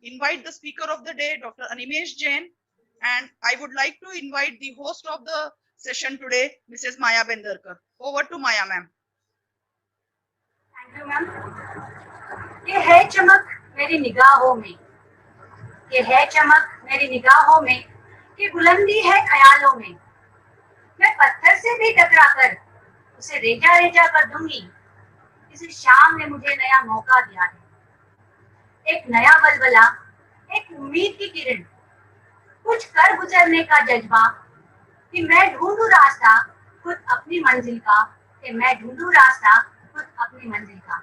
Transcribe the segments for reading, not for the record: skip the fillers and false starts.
invite the speaker of the day, Dr. Animesh Jain, and I would like to invite the host of the session today, Mrs. Maya Bendarkar. Over to Maya, ma'am. Thank you ma'am. ये है चमक मेरी निगाहों में, ये है चमक मेरी निगाहों में, ये बुलंदी है ख्यालों में। मैं पत्थर से भी टकराकर उसे रेजा रेजा कर दूंगी। इस शाम ने मुझे नया मौका दिया है, एक नया बलबला, एक उम्मीद की किरण, कुछ कर गुजरने का जज्बा कि मैं ढूंढूं रास्ता खुद अपनी मंजिल का, कि मैं ढूंढूं रास्ता खुद अपनी मंजिल का।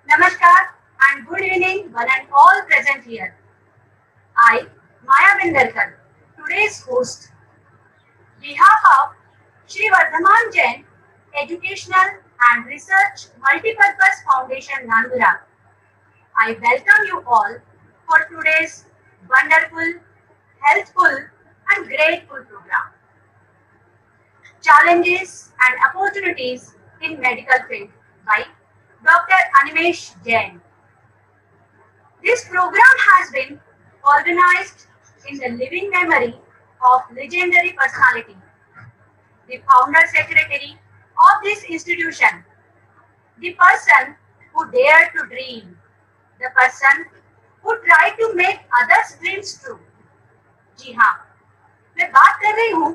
नमस्कार and good evening one and all present here. I, Maya Bendarkar, today's host, behalf of Shri Vardhaman Jain Educational and Research Multipurpose Foundation Nandura. I welcome you all for today's wonderful, healthful and grateful program. Challenges and Opportunities in Medical Field by Dr. Animesh Jain. This program has been organized in the living memory of legendary personality, the founder secretary of this institution, the person who dared to dream, the person who tried to make others' dreams true. जी हाँ, मैं बात कर रही हूँ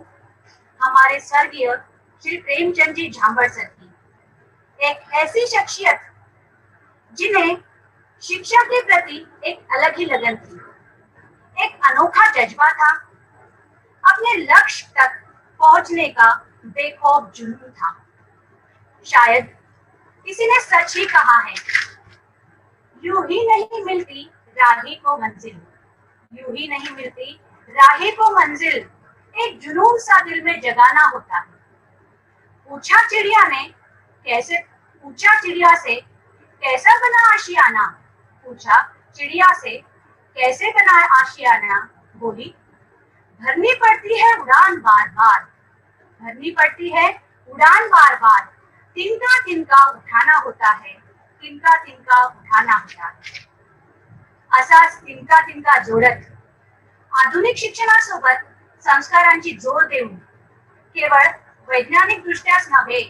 हमारे स्वर्गीय Shri Premchand ji झांबड़ sir की, एक ऐसी शख्सियत जिन्हें शिक्षा के प्रति एक अलग ही लगन थी, एक अनोखा जज्बा था, अपने लक्ष्य तक पहुंचने का बेखौफ जुनून था। शायद किसी ने सच ही कहा है, यूं ही नहीं मिलती राही को मंजिल, यूं ही नहीं मिलती राही को मंजिल, एक जुनून सा दिल में जगाना होता है। पूछा चिड़िया से कैसा बना आशियाना, पूछा चिड़िया से कैसे बना आशियाना, बोली भरनी पड़ती है उड़ान बार बार, भरनी पड़ती है उड़ान बार बार, तिनका तिनका उठाना होता है, तिनका तिनका उठाना होता है। असाच तिनका तिनका जोडत आधुनिक शिक्षणासोबत संस्कारांची जोड देऊन केवळ वैज्ञानिक दृष्ट्याच नव्हे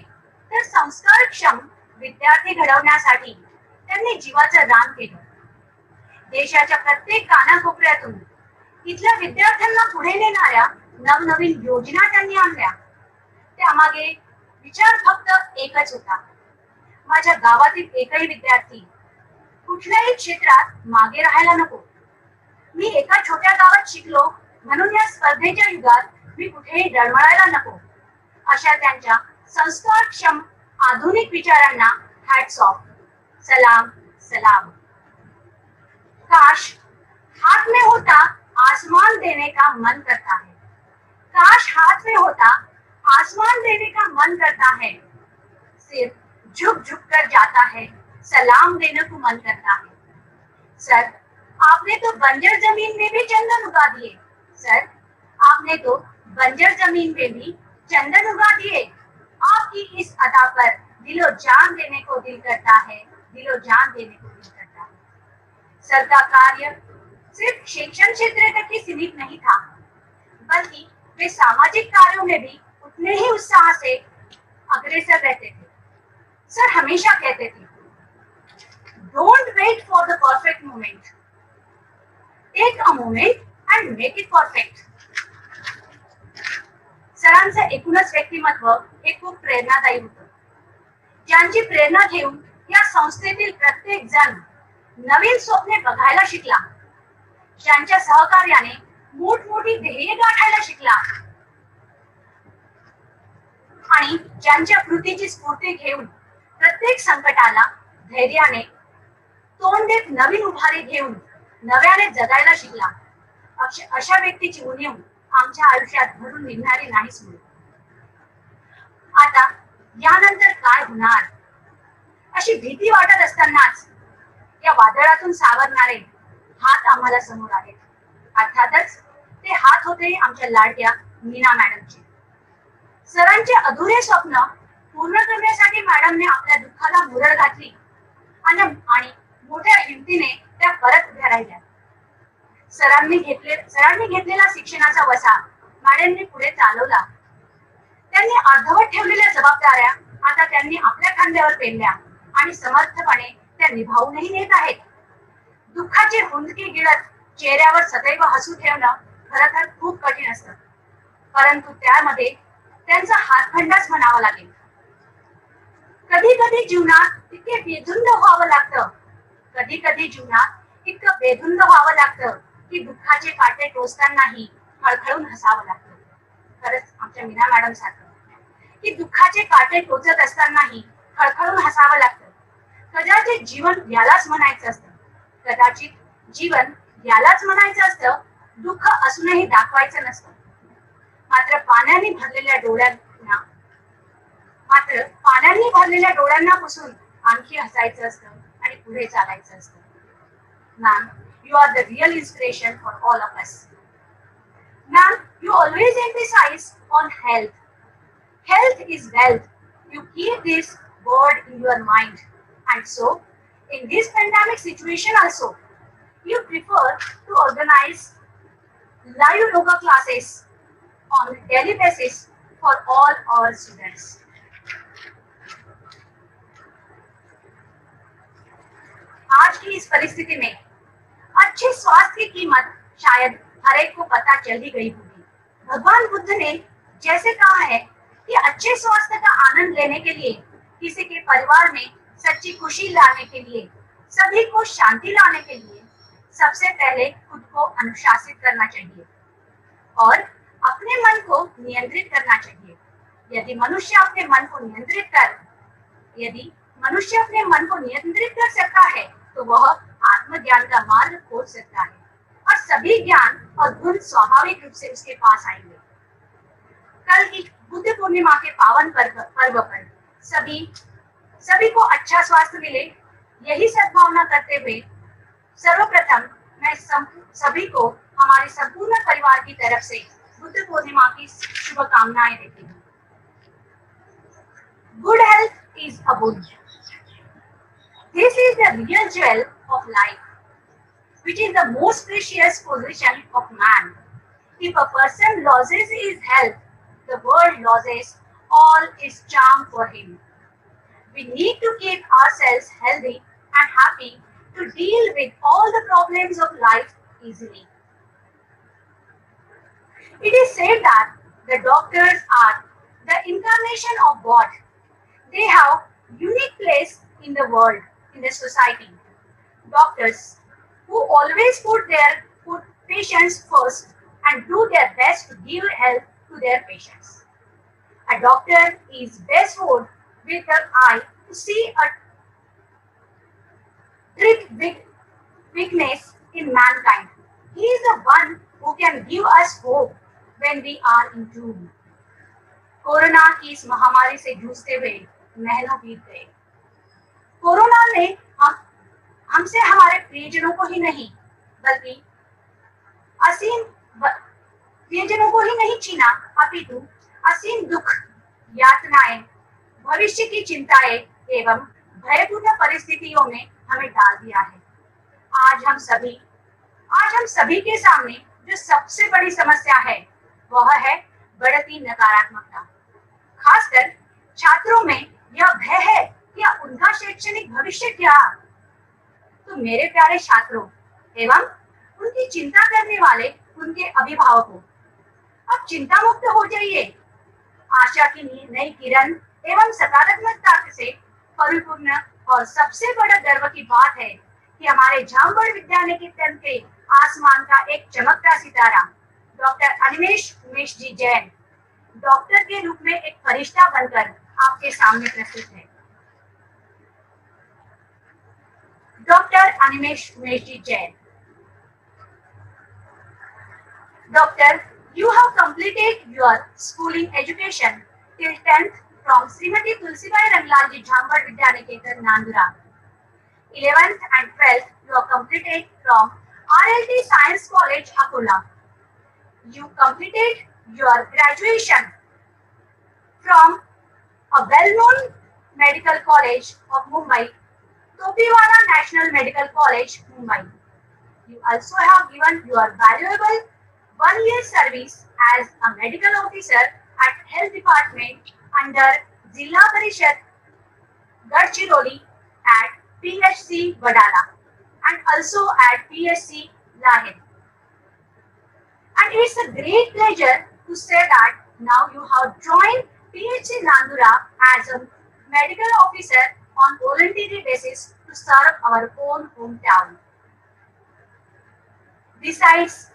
तर संस्कारक्षम विद्यार्थी घडवण्यासाठी त्यांनी जीवाचं दान केलं। देशाच्या प्रत्येक कानाकोपऱ्यातून इथल्या विद्यार्थ्यांना पुढे नेणाऱ्या नवनवीन योजना त्यांनी आणल्या। त्यामागे विचार फक्त एकच होता, माझ्या गावातील एकही विद्यार्थी कुठल्याही क्षेत्रात मागे राहायला नको। मी एका छोट्या गावात शिकलो म्हणून या स्पर्धेच्या युगात मी कुठेही डळमळायला नको, अशा त्यांच्या संस्कारक्षम आधुनिक विचारांना हॅट्स ऑफ, सलाम सलाम। काश हाथ में होता आसमान देने का मन करता है, काश हाथ में होता आसमान देने का मन करता है, सिर्फ झुक झुक कर जाता है, सलाम देने को मन करता है। सर आपने तो बंजर जमीन में भी चंदन उगा दिए, सर आपने तो बंजर जमीन में भी चंदन उगा दिए। आपकी इस अदा पर दिलो जान देने को दिल करता है, दिलो जान देने को दिल करता है। सर का कार्य सिर्फ शिक्षण क्षेत्र तक ही सीमित नहीं था, बल्कि वे सामाजिक कार्यों में भी उतने ही उत्साह से अग्रसर रहते थे। सर हमेशा कहते थे, don't wait for the perfect moment, take a moment and make it perfect. सरांचं एकूणच व्यक्तिमत्व हे खूप प्रेरणादायी होतं, ज्यांची प्रेरणा घेऊन या संस्थेतील प्रत्येक जण नवीन स्वप्ने बघायला शिकला, ज्यांच्या सहकार्याने मोठमोठी ध्येय गाठायला शिकला आणि ज्यांच्या कृतीची स्फूर्ती घेऊन प्रत्येक संकटाला धैर्याने तोंड देत नवीन उभारी घेऊन नव्याने जगायला शिकला, अशा व्यक्तीची उणीव आमच्या आयुष्यात भरून निघणारी नाहीच म्हणून। आता यानंतर काय होणार अशी भीती वाटत असतानाच या वादळातून सावरणारे हात आम्हाला समोर आहेत। अर्थातच ते हात होते आमच्या लाडक्या मीना मॅडमचे। सरांचे अधुरे स्वप्न पूर्ण करण्यासाठी मॅडमने आपल्या दुःखाला मुरड घातली आणि मोठ्या हिमतीने त्या परत उभ्या राहिल्या। सरांनी घेतलेला शिक्षणाचा वसा मॅडमने पुढे चालवला. त्यांनी अर्धवट ठेवलेल्या जबाबदाऱ्या आता त्यांनी आपल्या खांद्यावर पेलल्या आणि समर्थपणे त्या निभावूनही नेत आहेत. दुःखाचे हुंदके गिळत चेहऱ्यावर सदैव हसू ठेवणं खरं तर खूप कठीण असतं, परंतु त्यामध्ये त्यांचा हातखंडाच म्हणावा लागेल. कधी कधी जीवनात इतके बेधुंद व्हावं लागतं, कधी कधी जीवनात इतकं बेधुंद व्हावं लागतं की दुःखाचे काटे टोचतानाही खळखळून हसावं लागतं. खरंच आमच्या मीना मॅडम सारखं की दुःखाचे काटे टोचत असतानाही खळखळून हसावं लागतं. कदाचित जीवन यालाच म्हणायचं असतं, कदाचित जीवन यालाच म्हणायचं असतं, दुःख असूनही दाखवायचं नसतं. मात्र पाण्याने भरलेल्या डोळ्यांना पुसून आणखी हसायचं असतं आणि पुढे चालायचं असतं. Ma'am, you are the real inspiration for all of us. Ma'am, you always emphasize on health. Health is wealth. You keep this word in your mind. And so, in this pandemic situation also, you prefer to organize live yoga classes on a daily basis for all our students. आज की इस परिस्थिति में अच्छे स्वास्थ्य की कीमत शायद हर एक को पता चल ही गई होगी. भगवान बुद्ध ने जैसे कहा है कि अच्छे स्वास्थ्य का आनंद लेने के लिए, किसी के परिवार में सच्ची खुशी लाने के लिए, सभी को शांति लाने के लिए सबसे पहले खुद को अनुशासित करना चाहिए और अपने मन को नियंत्रित करना चाहिए. यदि मनुष्य अपने मन को नियंत्रित कर सकता है तो वह आत्मज्ञान का मार्ग खोज सकता है और सभी ज्ञान और गुण स्वाभाविक रूप से उसके पास आएंगे. कल की बुद्ध पूर्णिमा के पावन पर्व पर सभी को अच्छा स्वास्थ्य मिले, यही सद्भावना करते हुए सर्वप्रथम मैं सभी को हमारे संपूर्ण परिवार की तरफ से बुद्ध पूर्णिमा की शुभकामनाएं देती हूँ. Good health is a boon. This is the real jewel of life, which is the most precious possession of man. If a person loses his health, the world loses all its charm for him. We need to keep ourselves healthy and happy to deal with all the problems of life easily. It is said that the doctors are the incarnation of God. They have unique place in the world, in the society. Doctors who always put patients first and do their best to give help to their patients. A doctor is best fooled with the eye to see a trick weakness in mankind. He is the one who can give us hope when we are in doom. Corona की इस महामारी से जूझते हुए महीनों बीत गए. Corona ने हमसे हमारे प्रियजनों को ही नहीं बल्कि छीना, अपितु असीम दुख, यातनाएं, भविष्य की चिंताएं एवं भयपूर्ण परिस्थितियों में हमें डाल दिया है. आज हम सभी के सामने जो सबसे बड़ी समस्या है वह है बढ़ती नकारात्मकता. खासकर छात्रों में यह भय है कि उनका शैक्षणिक भविष्य क्या. तो मेरे प्यारे छात्रों एवं उनकी चिंता करने वाले उनके अभिभावकों, अब चिंता मुक्त हो जाइए. आशा की नई किरण एवं सकारात्मकता से परिपूर्ण और सबसे बड़ा गर्व की बात है कि हमारे झांबड़ विद्यालय के तन के आसमान का एक चमकता सितारा डॉक्टर अनिमेष उमेश जी जैन डॉक्टर के रूप में एक फरिश्ता बनकर आपके सामने प्रस्तुत है. Doctor Animesh Umesh ji Jain. Doctor, you have completed your schooling education till 10th from Srimati Tulsibai Ranglal Ji Jhambad Vidyaniketan Nandura. 11th and 12th you have completed from RLT Science College Akola. You completed your graduation from a well-known medical college of Mumbai, Topiwala National Medical College, Mumbai. You also have given your valuable 1 year service as a medical officer at Health Department under Zilla Parishad Gadchiroli at PHC Vadala and also at PHC Lahir. And it's a great pleasure to say that now you have joined PHC Nandura as a medical officer on voluntary basis to serve our own hometown. Besides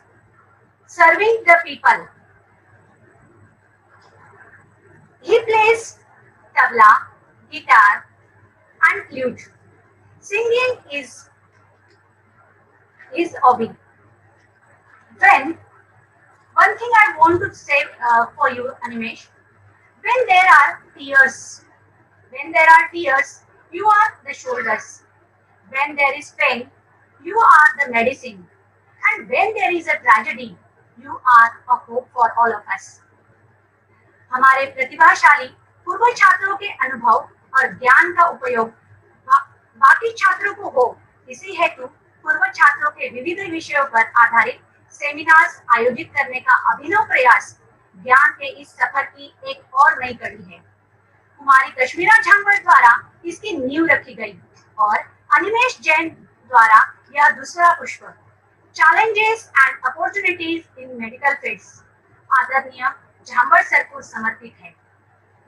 serving the people, he plays tabla, guitar and flute. Singing is his hobby. When one thing I want to say for you, Animesh, when there are tears, you are the shoulders. When there is pain, you are the medicine. And when there is a tragedy, you are a hope for all of us. हमारे प्रतिभाशाली पूर्व छात्रों के अनुभव और ज्ञान का उपयोग बाकी छात्रों को हो, इसी हेतु पूर्व छात्रों के विविध विषयों पर आधारित सेमिनार्स आयोजित करने का अभिनव प्रयास ज्ञान के इस सफर की एक और नई कड़ी है। कुमारी कश्मीरा झांगड़ द्वारा इसकी नींव रखी गई और अनिमेश जैन द्वारा यह दूसरा पुष्प challenges and opportunities in medical fields आदरणीय झांगड़ सर को समर्पित है।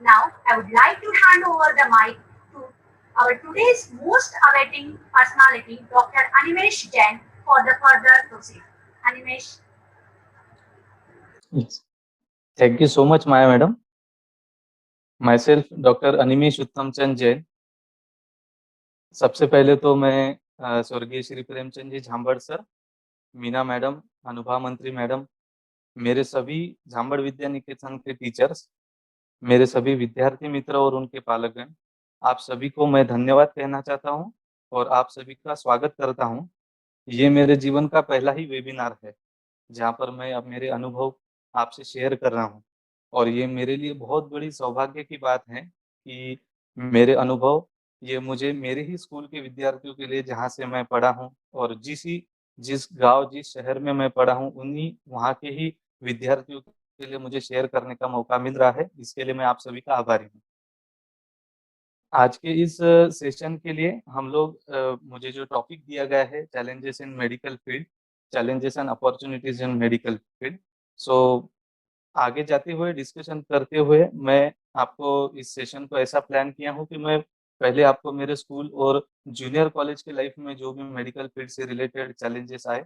Now I would like to hand over the mic to our today's most awaiting personality, Dr. Animesh Jain, for the further proceed. Animesh. Yes. Thank you so much, Maya Madam. Myself, Dr. Animesh Uttam Chand Jain. सबसे पहले तो मैं स्वर्गीय Shri Premchand ji झांबड़ sir, Meena madam, Anubha मंत्री madam, मेरे सभी झांबड़ विद्या निकेतन के teachers, मेरे सभी विद्यार्थी मित्र और उनके पालकगण, आप सभी को मैं धन्यवाद कहना चाहता हूं और आप सभी का स्वागत करता हूं। ये मेरे जीवन का पहला ही वेबिनार है जहां पर मैं अब मेरे अनुभव आपसे शेयर कर रहा हूं और ये मेरे लिए बहुत बड़ी सौभाग्य की बात है कि मेरे अनुभव ये मुझे मेरे ही स्कूल के विद्यार्थियों के लिए, जहां से मैं पढ़ा हूं और जिस गांव, जिस शहर में मैं पढ़ा हूं, उन्हीं वहां के ही विद्यार्थियों के लिए मुझे शेयर करने का मौका मिल रहा है। इसके लिए मैं आप सभी का आभारी हूँ। आज के इस सेशन के लिए हम लोग मुझे जो टॉपिक दिया गया है, challenges in medical field, challenges and opportunities in medical field. So आगे जाते हुए, डिस्कशन करते हुए, मैं आपको इस सेशन को ऐसा प्लान किया हूँ कि मैं पहले आपको मेरे स्कूल और जूनियर कॉलेज की लाइफ में जो भी मेडिकल फील्ड से रिलेटेड चैलेंजेस आए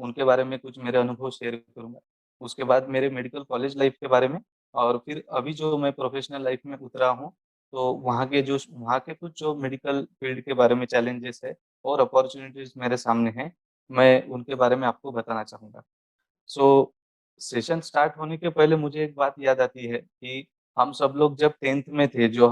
उनके बारे में कुछ मेरे अनुभव शेयर करूंगा। उसके बाद मेरे मेडिकल कॉलेज लाइफ के बारे में, और फिर अभी जो मैं प्रोफेशनल लाइफ में उतरा हूँ तो वहाँ के कुछ जो मेडिकल फील्ड के बारे में चैलेंजेस है और अपॉर्चुनिटीज मेरे सामने हैं, मैं उनके बारे में आपको बताना चाहूँगा। सो सेशन स्टार्ट होने के पहले मुझे एक बात याद आती है कि हम सब लोग जब 10th में थे, जो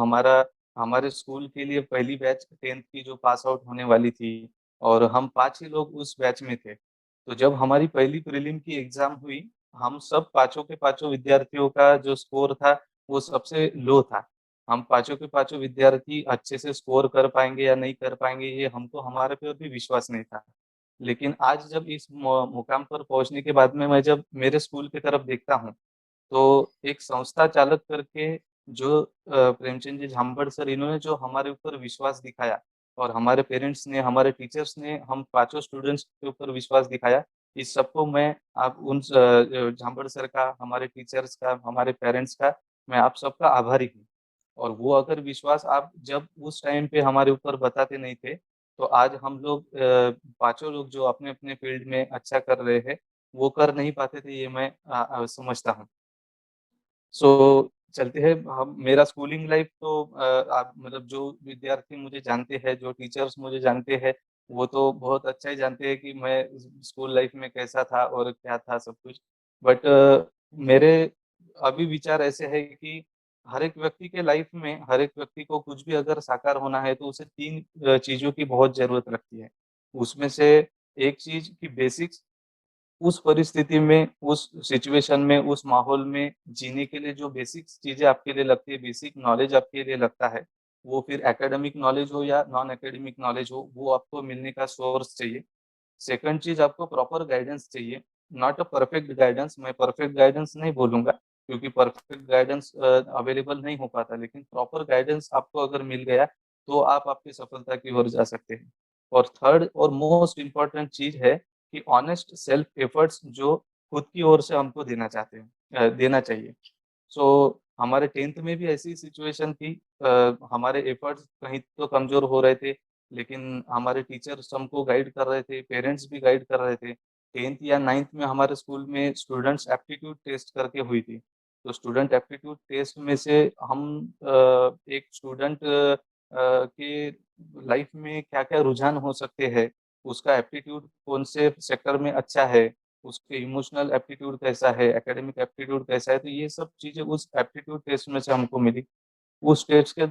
हमारे स्कूल के लिए पहली बैच 10th की जो पास आउट होने वाली थी और हम 5 ही लोग उस बैच में थे। तो जब हमारी पहली प्रीलिम की एग्जाम हुई, हम सब पाँचों के पाँचों विद्यार्थियों का जो स्कोर था वो सबसे लो था। हम पाँचों के पाँचों विद्यार्थी अच्छे से स्कोर कर पाएंगे या नहीं कर पाएंगे, ये हमको हमारे पे भी विश्वास नहीं था। लेकिन आज जब इस मुकाम पर पहुंचने के बाद में मैं जब मेरे स्कूल की तरफ देखता हूं, तो एक संस्था चालक करके जो प्रेमचंद जी झांबड़ सर, इन्होंने जो हमारे ऊपर विश्वास दिखाया और हमारे पेरेंट्स ने, हमारे टीचर्स ने हम पांचों स्टूडेंट्स के ऊपर विश्वास दिखाया, इस सबको मैं आप उन झांबड़ सर का, हमारे टीचर्स का, हमारे पेरेंट्स का, मैं आप सबका आभारी हूँ। और वो अगर विश्वास आप जब उस टाइम पे हमारे ऊपर बताते नहीं थे, तो आज हम लोग पांचों लोग जो अपने अपने फील्ड में अच्छा कर रहे हैं, वो कर नहीं पाते थे, ये मैं समझता हूँ। सो चलते हैं हम। मेरा स्कूलिंग लाइफ तो आप मतलब जो विद्यार्थी मुझे जानते हैं, जो टीचर्स मुझे जानते हैं, वो तो बहुत अच्छा ही जानते हैं कि मैं स्कूल लाइफ में कैसा था और क्या था सब कुछ। बट मेरे अभी विचार ऐसे है कि हर एक व्यक्ति के लाइफ में, हर एक व्यक्ति को कुछ भी अगर साकार होना है तो उसे 3 चीज़ों की बहुत ज़रूरत लगती है। उसमें से एक चीज़ की बेसिक्स, उस परिस्थिति में, उस सिचुएशन में, उस माहौल में जीने के लिए जो बेसिक चीज़ें आपके लिए लगती है, बेसिक नॉलेज आपके लिए लगता है, वो फिर एकेडमिक नॉलेज हो या नॉन एकेडमिक नॉलेज हो, वो आपको मिलने का सोर्स चाहिए। सेकंड चीज, आपको प्रॉपर गाइडेंस चाहिए, नॉट अ परफेक्ट गाइडेंस। मैं परफेक्ट गाइडेंस नहीं बोलूंगा क्योंकि परफेक्ट गाइडेंस अवेलेबल नहीं हो पाता, लेकिन प्रॉपर गाइडेंस आपको अगर मिल गया तो आप आपकी सफलता की ओर जा सकते हैं। और थर्ड और मोस्ट इम्पोर्टेंट चीज है कि ऑनेस्ट सेल्फ एफर्ट्स जो खुद की ओर से हमको देना चाहिए। सो हमारे 10th में भी ऐसी सिचुएशन थी, हमारे एफर्ट्स कहीं तो कमजोर हो रहे थे, लेकिन हमारे टीचर्स हमको गाइड कर रहे थे, पेरेंट्स भी गाइड कर रहे थे। 10th या 9th में हमारे स्कूल में स्टूडेंट्स एप्टीट्यूड टेस्ट करके हुई थी। तो स्टूडेंट एप्टीट्यूड टेस्ट में से हम एक स्टूडेंट के लाइफ में क्या-क्या रुझान हो सकते हैं, उसका एप्टीट्यूड कौन से सेक्टर में अच्छा है, उसके इमोशनल एप्टीट्यूड कैसा है, एकेडमिक एप्टीट्यूड कैसा है, तो ये सब चीज़ें उस एप्टीट्यूड टेस्ट में से हमको मिली। उस टेस्ट के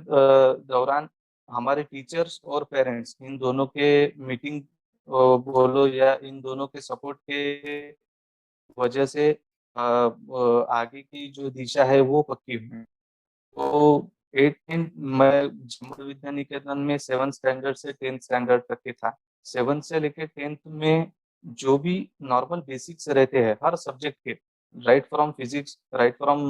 दौरान हमारे टीचर्स और पेरेंट्स इन दोनों के मीटिंग बोलो या इन दोनों के सपोर्ट के वजह से आगे की जो दिशा है वो पक्की हुई। तो 18 मैं झुमर विद्या निकेतन में 7th स्टैंडर्ड से 10th स्टैंडर्ड तक के था। 7th से लेके 10th में जो भी नॉर्मल बेसिक्स रहते हैं हर सब्जेक्ट के, right from physics, right from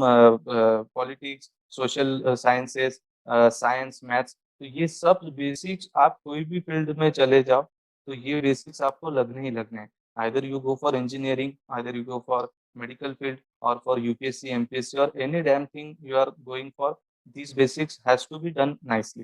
politics, social sciences, science, maths, तो ये सब बेसिक्स आप कोई भी फील्ड में चले जाओ तो ये बेसिक्स आपको लगने ही लगने हैं। Either you go for engineering, either you go for medical field or for UPSC, MPSC or any damn thing you are going for, these basics has to be done nicely.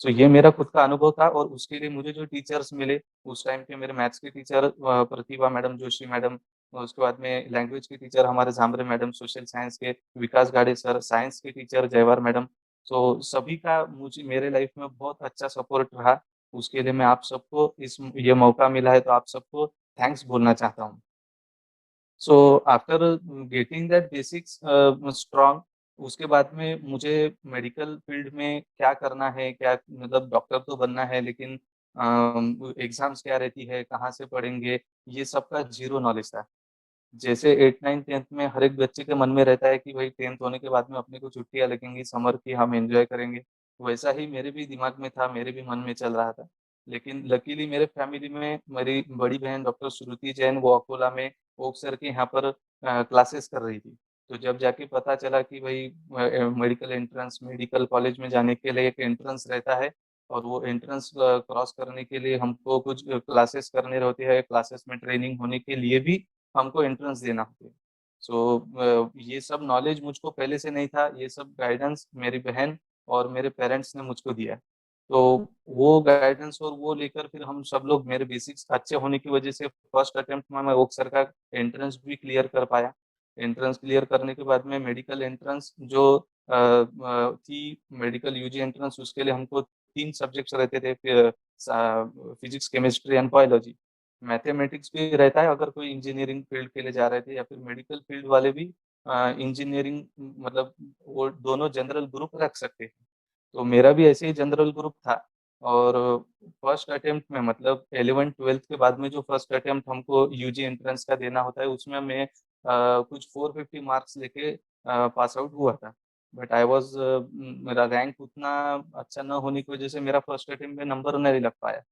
So ये मेरा खुद का अनुभव था और उसके लिए मुझे जो टीचर्स मिले उस टाइम पे, मेरे मैथ्स के टीचर प्रतिभा मैडम, जोशी मैडम, उसके बाद में लैंग्वेज के टीचर हमारे झांबरे मैडम, सोशल साइंस के विकास गाड़े सर, साइंस के टीचर जयवार मैडम। तो सभी का मुझे मेरे लाइफ में बहुत अच्छा सपोर्ट रहा। उसके लिए मैं आप सबको इस ये मौका मिला है तो आप सबको थैंक्स बोलना चाहता हूँ। So after getting that basics strong, उसके बाद में मुझे मेडिकल फील्ड में क्या करना है, क्या मतलब डॉक्टर तो बनना है, लेकिन एग्जाम्स क्या रहती है, कहाँ से पढ़ेंगे, ये सब का जीरो नॉलेज था। जैसे 8, 9, 10th में हर एक बच्चे के मन में रहता है कि भाई 10th होने के बाद में अपने को छुट्टियाँ लगेंगी समर की, हम एंजॉय करेंगे। वैसा ही मेरे भी दिमाग में था, मेरे भी मन में चल रहा था। लेकिन लकीली मेरे फैमिली में मेरी बड़ी बहन डॉक्टर श्रुति जैन, वो अकोला में ओक सर के यहाँ पर क्लासेस कर रही थी। तो जब जाके पता चला कि भाई मेडिकल एंट्रेंस, मेडिकल कॉलेज में जाने के लिए एक एंट्रेंस रहता है और वो एंट्रेंस क्रॉस करने के लिए हमको कुछ क्लासेस करने रहते हैं, क्लासेस में ट्रेनिंग होने के लिए भी हमको एंट्रेंस देना होता है। सो ये सब नॉलेज मुझको पहले से नहीं था, ये सब गाइडेंस मेरी बहन और मेरे पेरेंट्स ने मुझको दिया। तो वो गाइडेंस और वो लेकर फिर हम सब लोग, मेरे बेसिक्स अच्छे होने की वजह से फर्स्ट अटेम्प्ट में मैं ओक सर का एंट्रेंस भी क्लियर कर पाया। एंट्रेंस क्लियर करने के बाद में मेडिकल एंट्रेंस जो थी, मेडिकल यूजी एंट्रेंस, उसके लिए हमको 3 सब्जेक्ट्स रहते थे, physics, chemistry and biology. Mathematics भी रहता है अगर कोई इंजीनियरिंग फील्ड के लिए जा रहे थे, या फिर मेडिकल फील्ड वाले भी इंजीनियरिंग मतलब वो दोनों जनरल ग्रुप रख सकते हैं। तो मेरा भी ऐसे ही जनरल ग्रुप था। और फर्स्ट अटेम्प्ट में मतलब 11th-12th के बाद में जो फर्स्ट अटेम्प्ट हमको यूजी एंट्रेंस का देना होता है, उसमें मैं कुछ 450 मार्क्स लेके पास आउट हुआ था। बट आई वाज़ मेरा रैंक उतना अच्छा ना होने की वजह से मेरा फर्स्ट अटेम्प्ट में नंबर नहीं लग पाया।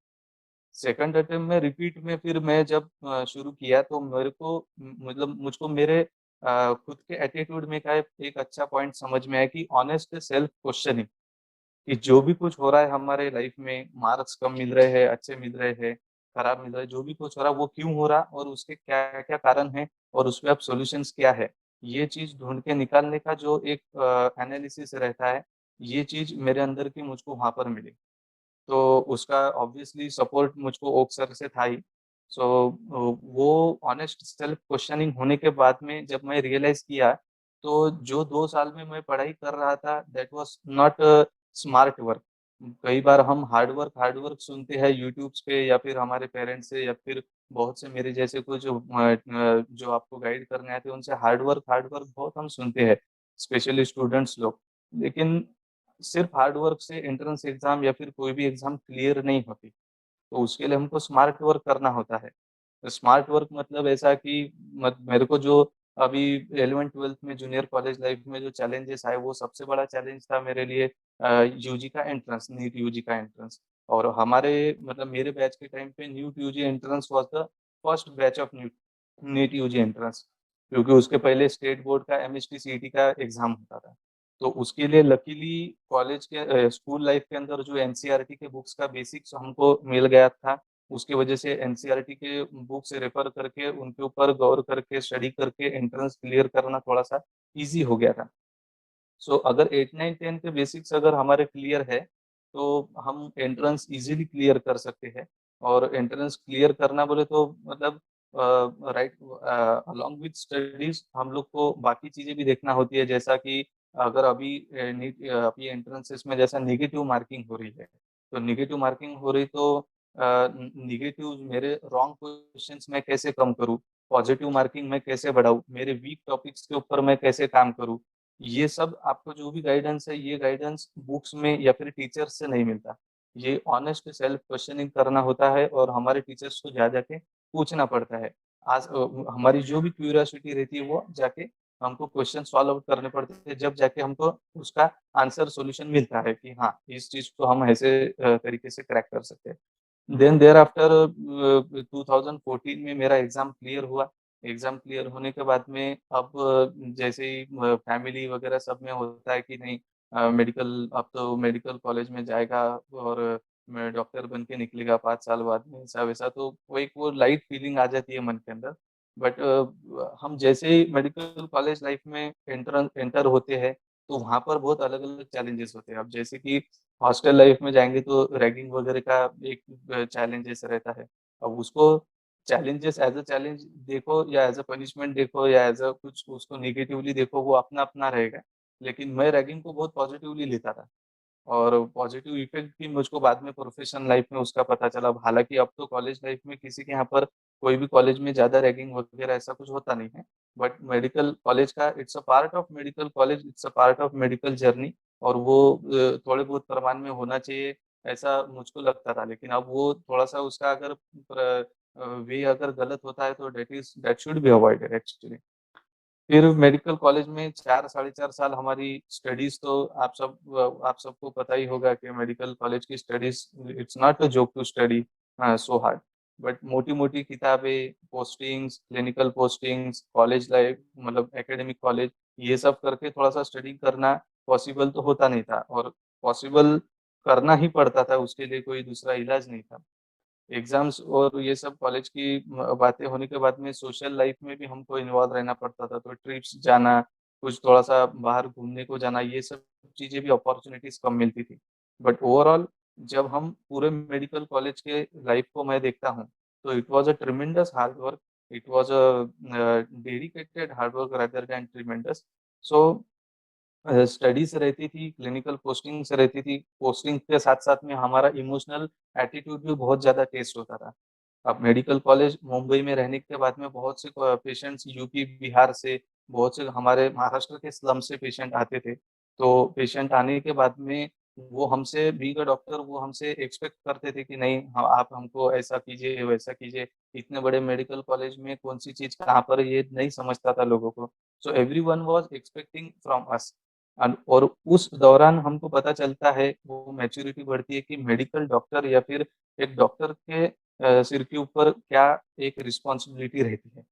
सेकंड अटेम्प्ट में रिपीट में फिर मैं जब शुरू किया तो मेरे को मतलब मुझको मेरे खुद के एटीट्यूड में का एक अच्छा पॉइंट समझ में आया कि ऑनेस्ट सेल्फ क्वेश्चनिंग, कि जो भी कुछ हो रहा है हमारे लाइफ में, मार्क्स कम मिल रहे हैं, अच्छे मिल रहे हैं, खराब मिल रहा है, जो भी कुछ हो रहा है वो क्यों हो रहा और उसके क्या-क्या कारण हैं और उसपे अब सॉल्यूशंस क्या है? ये चीज़ ढूँढ के निकालने का जो एक एनालिसिस रहता है, ये चीज़ मेरे अंदर की मुझको वहाँ पर मिली। तो उसका ऑब्वियसली सपोर्ट मुझको ओक सर से था ही। सो वो ऑनेस्ट सेल्फ क्वेश्चनिंग होने के बाद में जब मैं रियलाइज़ किया, तो जो 2 साल में मैं पढ़ाई कर रहा था that was not smart work. कई बार हम हार्ड वर्क सुनते हैं यूट्यूब्स पे या फिर हमारे पेरेंट्स से या फिर बहुत से मेरे जैसे कुछ जो आपको गाइड करने आते हैं उनसे हार्ड वर्क बहुत हम सुनते हैं, स्पेशली स्टूडेंट्स लोग। लेकिन सिर्फ हार्ड वर्क से एंट्रेंस एग्ज़ाम या फिर कोई भी एग्ज़ाम क्लियर नहीं होती। तो उसके लिए हमको स्मार्ट वर्क करना होता है। तो स्मार्ट वर्क मतलब ऐसा कि मत मेरे को जो अभी 11th-12th में जूनियर कॉलेज लाइफ में जो चैलेंजेस आए, वो सबसे बड़ा चैलेंज था मेरे लिए यूजी का एंट्रेंस, नीट यूजी का एंट्रेंस। और हमारे मतलब मेरे बैच के टाइम पे NEET UG entrance was the first batch of NEET UG entrance, क्योंकि उसके पहले स्टेट बोर्ड का एमएसटी सीईटी का एग्जाम होता था। तो उसके लिए लकीली कॉलेज के स्कूल लाइफ के अंदर जो एनसीईआरटी के बुक्स का बेसिक्स हमको मिल गया था, उसकी वजह से एनसीईआरटी के बुक से रेफर करके उनके ऊपर गौर करके स्टडी करके एंट्रेंस क्लियर करना थोड़ा-सा ईज़ी हो गया था। सो अगर 8, 9, 10 के बेसिक्स अगर हमारे क्लियर है, तो हम एंट्रेंस ईज़िली क्लियर कर सकते हैं। और एंट्रेंस क्लियर करना बोले तो मतलब राइट अलोंग विथ स्टडीज़ हम लोग को बाकी चीज़ें भी देखना होती है, जैसा कि अगर अभी एंट्रेंसेस में जैसा नेगेटिव मार्किंग हो रही है, तो नेगेटिव मार्किंग हो रही तो नेगेटिव मेरे रॉन्ग क्वेश्चंस मैं कैसे कम करूँ? पॉजिटिव मार्किंग मैं कैसे बढ़ाऊँ? मेरे वीक टॉपिक्स के ऊपर मैं कैसे काम करूँ? ये सब आपको जो भी गाइडेंस है, ये गाइडेंस बुक्स में या फिर टीचर्स से नहीं मिलता। ये ऑनेस्ट सेल्फ क्वेश्चनिंग करना होता है और हमारे टीचर्स को जा जाके पूछना पड़ता है। हमारी जो भी क्यूरियोसिटी रहती है वो जाके हमको क्वेश्चन सॉल्व आउट करने पड़ते हैं, जब जाके हमको उसका आंसर सॉल्यूशन मिलता है कि हाँ, इस चीज़ को हम ऐसे तरीके से क्रैक कर सकते हैं। देन देयरआफ्टर 2014 में मेरा एग्ज़ाम क्लियर हुआ। एग्ज़ाम क्लियर होने के बाद में अब जैसे ही फैमिली वगैरह सब में होता है कि नहीं मेडिकल अब तो मेडिकल कॉलेज में जाएगा और मैं डॉक्टर बन के निकलेगा 5 साल बाद में ऐसा-वैसा तो वो लाइट फीलिंग आ जाती है मन के अंदर। बट हम जैसे ही मेडिकल कॉलेज लाइफ़ में एंटर होते हैं, तो वहाँ पर बहुत अलग-अलग चैलेंजेस होते हैं। अब जैसे कि हॉस्टल लाइफ़ में जाएँगे तो रैगिंग वगैरह का एक चैलेंजेस रहता है। अब उसको चैलेंजेस एज़ अ चैलेंज देखो या एज़ अ पनिशमेंट देखो या एज़ अ कुछ उसको नेगेटिवली देखो वो अपना-अपना रहेगा। लेकिन मैं रैगिंग को बहुत पॉज़िटिवली लेता था। और पॉज़िटिव इफ़ेक्ट भी मुझको बाद में प्रोफ़ेशनल लाइफ़ में उसका पता चला। हालाँकि अब तो कॉलेज लाइफ़ में किसी के यहाँ पर कोई भी कॉलेज में ज़्यादा रैगिंग वग़ैरह ऐसा कुछ होता नहीं है। बट मेडिकल कॉलेज का it's a part of medical college, it's a part of medical journey और वो थोड़े बहुत प्रमाण में होना चाहिए, ऐसा मुझको लगता था। लेकिन अब वो थोड़ा-सा उसका अगर वे अगर गलत होता है तो that should be avoided actually. फिर मेडिकल कॉलेज में 4 साढ़े 4 साल हमारी स्टडीज़ तो आप सबको पता ही होगा कि मेडिकल कॉलेज की studies it's not a joke to study so hard. But मोटी-मोटी किताबें, postings, clinical postings, college life मतलब एकेडमिक कॉलेज, ये सब करके थोड़ा-सा स्टडी करना पॉसिबल तो होता नहीं था और पॉसिबल करना ही पड़ता था, उसके लिए कोई दूसरा इलाज नहीं था। एग्ज़ाम्स और ये सब कॉलेज की बातें होने के बाद में सोशल लाइफ़ में भी हमको इन्वॉल्व रहना पड़ता था, तो ट्रिप्स जाना, कुछ थोड़ा-सा बाहर घूमने को जाना, ये सब चीज़ें भी अपॉर्च्युनिटीज़ कम मिलती थी। बट ओवरऑल जब हम पूरे मेडिकल कॉलेज के लाइफ़ को मैं देखता हूँ, तो it was a ट्रेमेंडस hard work, it was dedicated hard work rather than ट्रेमेंडस। So studies रहती थी, क्लिनिकल पोस्टिंग्स रहती थी, पोस्टिंग के साथ-साथ में हमारा इमोशनल एटीट्यूड भी बहुत ज़्यादा टेस्ट होता था। अब मेडिकल कॉलेज मुंबई में रहने के बाद में बहुत से पेशेंट्स यूपी, बिहार से, बहुत से हमारे महाराष्ट्र के स्लम से पेशेंट आते थे। तो पेशेंट आने के बाद में वो हमसे बीइंग अ डॉक्टर वो हमसे एक्सपेक्ट करते थे कि नहीं आप हमको ऐसा कीजिए, वैसा कीजिए। इतने बड़े मेडिकल कॉलेज में कौन-सी चीज़ कहाँ पर है ये नहीं समझता था लोगों को। So everyone was expecting from us और उस दौरान हमको पता चलता है, वो मैच्योरिटी बढ़ती है कि मेडिकल डॉक्टर या फिर एक डॉक्टर के सिर के ऊपर क्या एक रिस्पॉन्सिबिलिटी रहती है।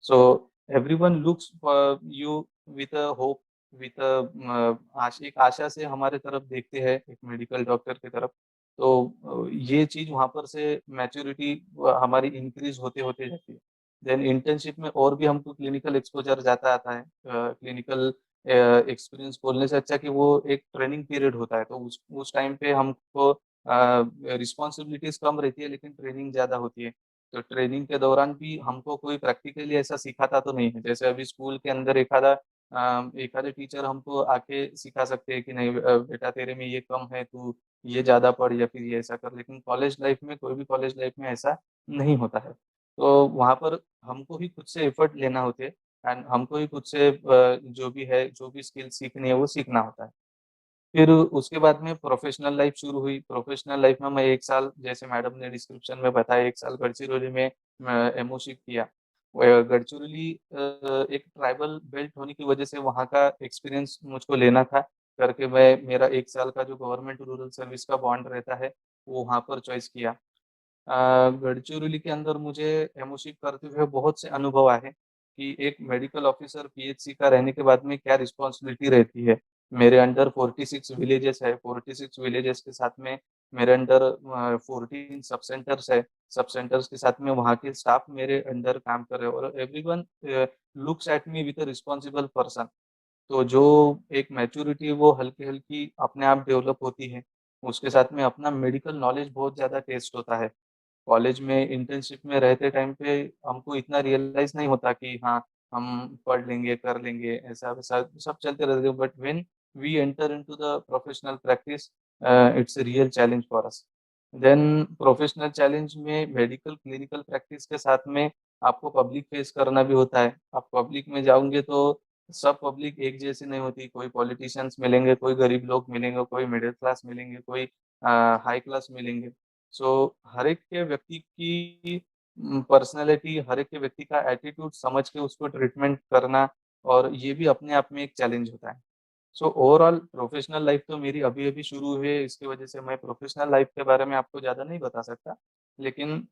So everyone looks you with a hope with एक आशा से हमारे तरफ देखते हैं एक मेडिकल डॉक्टर की तरफ। तो ये चीज़ वहाँ पर से मैच्योरिटी हमारी इंक्रीज़ होते-होते जाती है। देन इंटर्नशिप में और भी हमको क्लिनिकल एक्सपोज़र जाता आता है। क्लिनिकल एक्सपीरियंस बोलने से अच्छा कि वो एक ट्रेनिंग पीरियड होता है, तो उस टाइम पे हमको रिस्पॉन्सिबिलिटीज़ कम रहती है लेकिन ट्रेनिंग ज़्यादा होती है। तो ट्रेनिंग के दौरान भी हमको कोई प्रैक्टिकली ऐसा सिखाता तो नहीं है। जैसे अभी स्कूल के अंदर एखादे टीचर हमको आके सिखा सकते हैं कि नहीं बेटा तेरे में ये कम है, तू ये ज़्यादा पढ़ या फिर ये ऐसा कर। लेकिन कॉलेज लाइफ़ में कोई भी कॉलेज लाइफ़ में ऐसा नहीं होता है। तो वहाँ पर हमको ही खुद से एफर्ट लेना होते हैं एंड हमको ही खुद से जो भी है, जो भी स्किल सीखनी है वो सीखना होता है। फिर उसके बाद में प्रोफ़ेशनल लाइफ़ शुरू हुई। प्रोफ़ेशनल लाइफ़ में मैं 1 साल जैसे मैडम ने डिस्क्रिप्शन में बताया 1 साल गढ़चिरौली में एमओशिप किया। गढ़चिरौली एक ट्राइबल बेल्ट होने की वज़ह से वहाँ का एक्सपीरियंस मुझको लेना था, करके मैं मेरा 1 साल का जो गवर्नमेंट रूरल सर्विस का बॉन्ड रहता है, वो वहाँ पर चॉइस किया। गढ़चिरौली के अंदर मुझे एमओशिप करते हुए बहुत से अनुभव आए कि एक मेडिकल ऑफिसर पीएचसी का रहने के बाद में क्या रिस्पॉन्सिबिलिटी रहती है। मेरे अंडर 46 विलेजेस है, 46 विलेजेस के साथ में मेरे अंडर 14 सब सेंटर्स है। सब सेंटर्स के साथ में वहाँ के स्टाफ मेरे अंडर काम कर रहे हैं और everyone looks at me with a responsible person. तो जो एक मैच्योरिटी वो हल्की-हल्की अपने आप डेवलप होती है। उसके साथ में अपना मेडिकल नॉलेज बहुत ज़्यादा टेस्ट होता है। कॉलेज में इंटर्नशिप में रहते टाइम पे हमको इतना रियलाइज़ नहीं होता कि हाँ, हम पढ़ लेंगे, कर लेंगे, ऐसा-वैसा सब चलते रहते हैं। But when we enter into the professional practice it's a real challenge for us. Then professional challenge में मेडिकल क्लिनिकल प्रैक्टिस के साथ में आपको पब्लिक फेस करना भी होता है। आप पब्लिक में जाओगे तो सब पब्लिक एक जैसी नहीं होती, कोई पॉलिटिशियंस मिलेंगे, कोई गरीब लोग मिलेंगे, कोई मिडल क्लास मिलेंगे, कोई हाई क्लास मिलेंगे। सो हर एक के व्यक्ति की पर्सनैलिटी, हर एक के व्यक्ति का एटीट्यूड समझ के उसको ट्रीटमेंट करना और ये भी अपने आप में एक चैलेंज होता है। सो ओवरऑल प्रोफेशनल लाइफ तो मेरी अभी-अभी शुरू हुई है, इसकी वजह से मैं प्रोफेशनल लाइफ के बारे में आपको ज़्यादा नहीं बता सकता। लेकिन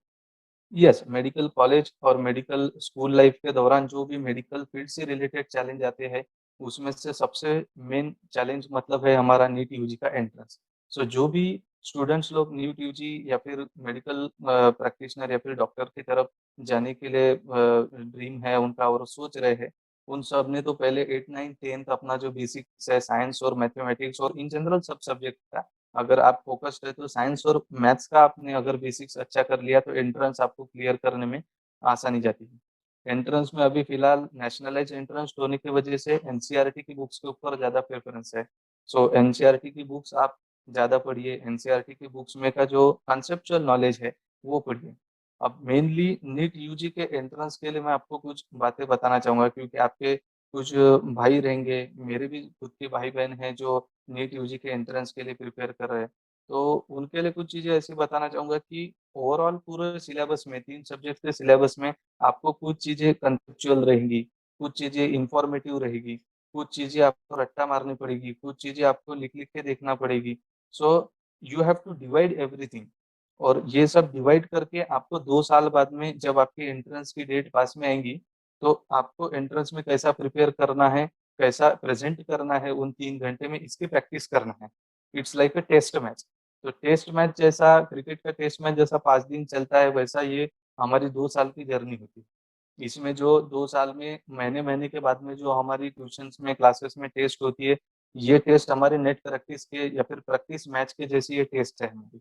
यस, मेडिकल कॉलेज और मेडिकल स्कूल लाइफ के दौरान जो भी मेडिकल फील्ड से रिलेटेड चैलेंज आते हैं, उसमें से सबसे मेन चैलेंज मतलब है हमारा नीट यूजी का एंट्रेंस। सो जो भी स्टूडेंट्स लोग नीट यूजी या फिर मेडिकल प्रैक्टिशनर या फिर डॉक्टर की तरफ जाने के लिए ड्रीम है उनका और सोच रहे हैं, उन सब ने तो पहले 8, 9, 10th अपना जो बेसिक्स है साइंस और मैथमेटिक्स और इन जनरल सब सब्जेक्ट का अगर आप फ़ोकस्ड है तो साइंस और मैथ्स का आपने अगर बेसिक्स अच्छा कर लिया तो एंट्रेंस आपको क्लियर करने में आसानी जाती है। एंट्रेंस में अभी फ़िलहाल नेशनलाइज़ एंट्रेंस होने की वजह से एनसीईआरटी की बुक्स के ऊपर ज़्यादा प्रेफ़रेंस है। सो एनसीईआरटी की बुक्स आप ज़्यादा पढ़िए, एनसीईआरटी की बुक्स में का जो कॉन्सेप्चुअल नॉलेज है, वो पढ़िए। अब मेनली नीट यूजी के एंट्रेंस के लिए मैं आपको कुछ बातें बताना चाहूँगा क्योंकि आपके कुछ भाई रहेंगे, मेरे भी खुद के भाई-बहन हैं जो नीट यूजी के एंट्रेंस के लिए प्रिपेयर कर रहे हैं। तो उनके लिए कुछ चीज़ें ऐसी बताना चाहूँगा कि ओवरऑल पूरे सिलेबस में 3 सब्जेक्ट के सिलेबस में आपको कुछ चीज़ें कॉन्सेप्चुअल रहेंगी, कुछ चीज़ें इन्फॉर्मेटिव रहेगी, कुछ चीज़ें आपको रट्टा मारनी पड़ेगी, कुछ चीज़ें आपको लिख-लिख के देखना पड़ेगी। So you have to divide everything और ये सब डिवाइड करके आपको 2 साल बाद में जब आपकी एंट्रेंस की डेट पास में आएँगी, तो आपको एंट्रेंस में कैसा प्रिपेयर करना है, कैसा प्रेज़ेंट करना है उन 3 घंटे में इसकी प्रैक्टिस करना है। It's like a test match. तो टेस्ट मैच जैसा क्रिकेट का टेस्ट मैच जैसा 5 दिन चलता है वैसा ये हमारी 2 साल की जर्नी होती है। इसमें जो 2 साल में महीने-महीने के बाद में जो हमारी ट्यूशन्स में, क्लासेस में टेस्ट होती है, ये टेस्ट हमारे नेट प्रैक्टिस के या फिर प्रैक्टिस मैच के जैसी ये टेस्ट है हमारी।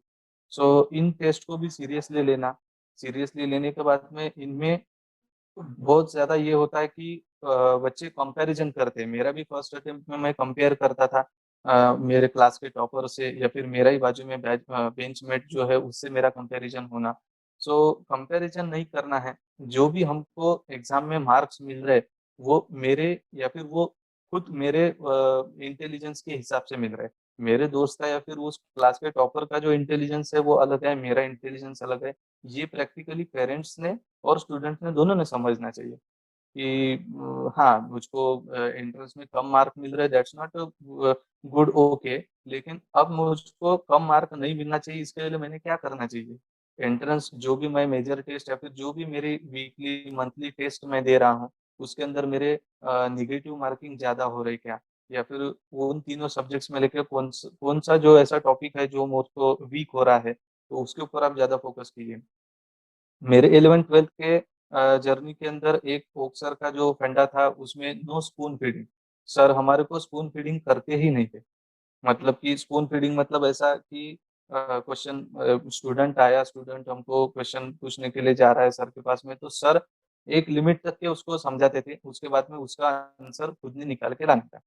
सो इन टेस्ट को भी सीरियसली लेना, सीरियसली लेने के बाद में इनमें बहुत ज़्यादा ये होता है कि बच्चे कंपैरिज़न करते हैं। मेरा भी फर्स्ट अटेम्प्ट में मैं कंपेयर करता था मेरे क्लास के टॉपर से या फिर मेरा ही बाजू में बेंचमेट जो है उससे मेरा कंपैरिज़न होना। सो कंपैरिज़न नहीं करना है। जो भी हमको एग्ज़ाम में मार्क्स मिल रहे, वो मेरे या फिर वो खुद मेरे इंटेलिजेंस के हिसाब से मिल रहे। मेरे दोस्त का या फिर उस क्लास के टॉपर का जो इंटेलिजेंस है वो अलग है, मेरा इंटेलिजेंस अलग है। ये प्रैक्टिकली पेरेंट्स ने और स्टूडेंट ने दोनों ने समझना चाहिए कि हाँ, मुझको एंट्रेंस में कम मार्क मिल रहे दैट्स नॉट गुड ओके लेकिन अब मुझको कम मार्क नहीं मिलना चाहिए इसके लिए मैंने क्या करना चाहिए? एंट्रेंस जो भी मैं मेजर टेस्ट या फिर जो भी मेरी वीकली, मंथली टेस्ट मैं दे रहा हूँ, उसके अंदर मेरे नेगेटिव मार्किंग ज़्यादा हो रही क्या? या फिर वो उन तीनों सब्जेक्ट्स में लेके कौन-सा जो ऐसा टॉपिक है जो मुझको वीक हो रहा है, तो उसके ऊपर आप ज़्यादा फोकस कीजिए। मेरे 11th-12th के जर्नी के अंदर एक फ़ोक सर का जो फंडा था उसमें नो स्पून फीडिंग। सर हमारे को स्पून फीडिंग करते ही नहीं थे। मतलब कि स्पून फीडिंग मतलब ऐसा कि क्वेश्चन स्टूडेंट आया, स्टूडेंट हमको क्वेश्चन पूछने के लिए जा रहा है सर के पास में, तो सर एक लिमिट तक के उसको समझाते थे, उसके बाद में उसका आंसर खुद ने निकाल के लाना था।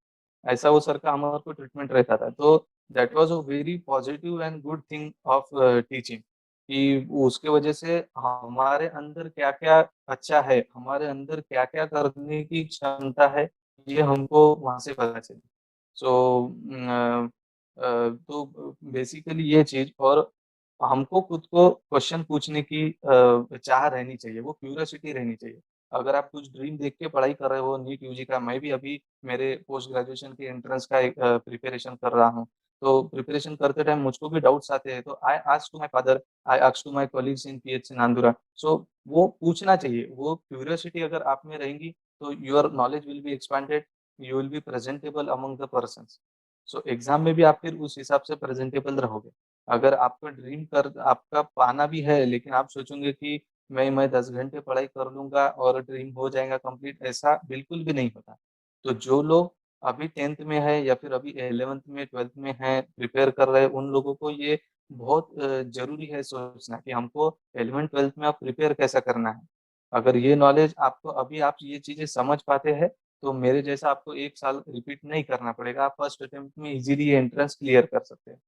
ऐसा वो सर का हमारे को ट्रीटमेंट रहता था। तो that was a very positive and good thing of teaching कि उसके वजह से हमारे अंदर क्या-क्या अच्छा है, हमारे अंदर क्या-क्या करने की क्षमता है, ये हमको वहाँ से पता चली। सो तो बेसिकली ये चीज़ और हमको खुद को क्वेश्चन पूछने की चाह रहनी चाहिए, वो क्यूरियोसिटी रहनी चाहिए। अगर आप कुछ ड्रीम देख के पढ़ाई कर रहे हो नीट यूजी का, मैं भी अभी मेरे पोस्ट ग्रेजुएशन की एंट्रेंस का एक प्रिपरेशन कर रहा हूँ। तो प्रिपरेशन करते टाइम मुझको भी डाउट्स आते हैं, तो I asked to my father, I asked to my colleagues in PHC Nandura. So वो पूछना चाहिए, वो क्यूरियोसिटी अगर आप में रहेंगी तो your knowledge will be expanded, you will be presentable among the persons. So exam में भी आप फिर उस हिसाब से प्रेजेंटेबल रहोगे। अगर आपका ड्रीम कर आपका पाना भी है, लेकिन आप सोचेंगे कि मैं 10 घंटे पढ़ाई कर लूँगा और ड्रीम हो जाएगा कंप्लीट, ऐसा बिल्कुल भी नहीं होता। तो जो लोग अभी 10th में है या फिर अभी 11th में 12th में है, प्रिपेयर कर रहे हैं, उन लोगों को ये बहुत ज़रूरी है सोचना कि हमको 11th-12th में अब प्रिपेयर कैसा करना है। अगर ये नॉलेज आपको अभी आप ये चीज़ें समझ पाते हैं, तो मेरे जैसा आपको 1 साल रिपीट नहीं करना पड़ेगा, आप फर्स्ट अटेम्प्ट में इज़िली ये एंट्रेंस क्लियर कर सकते हैं।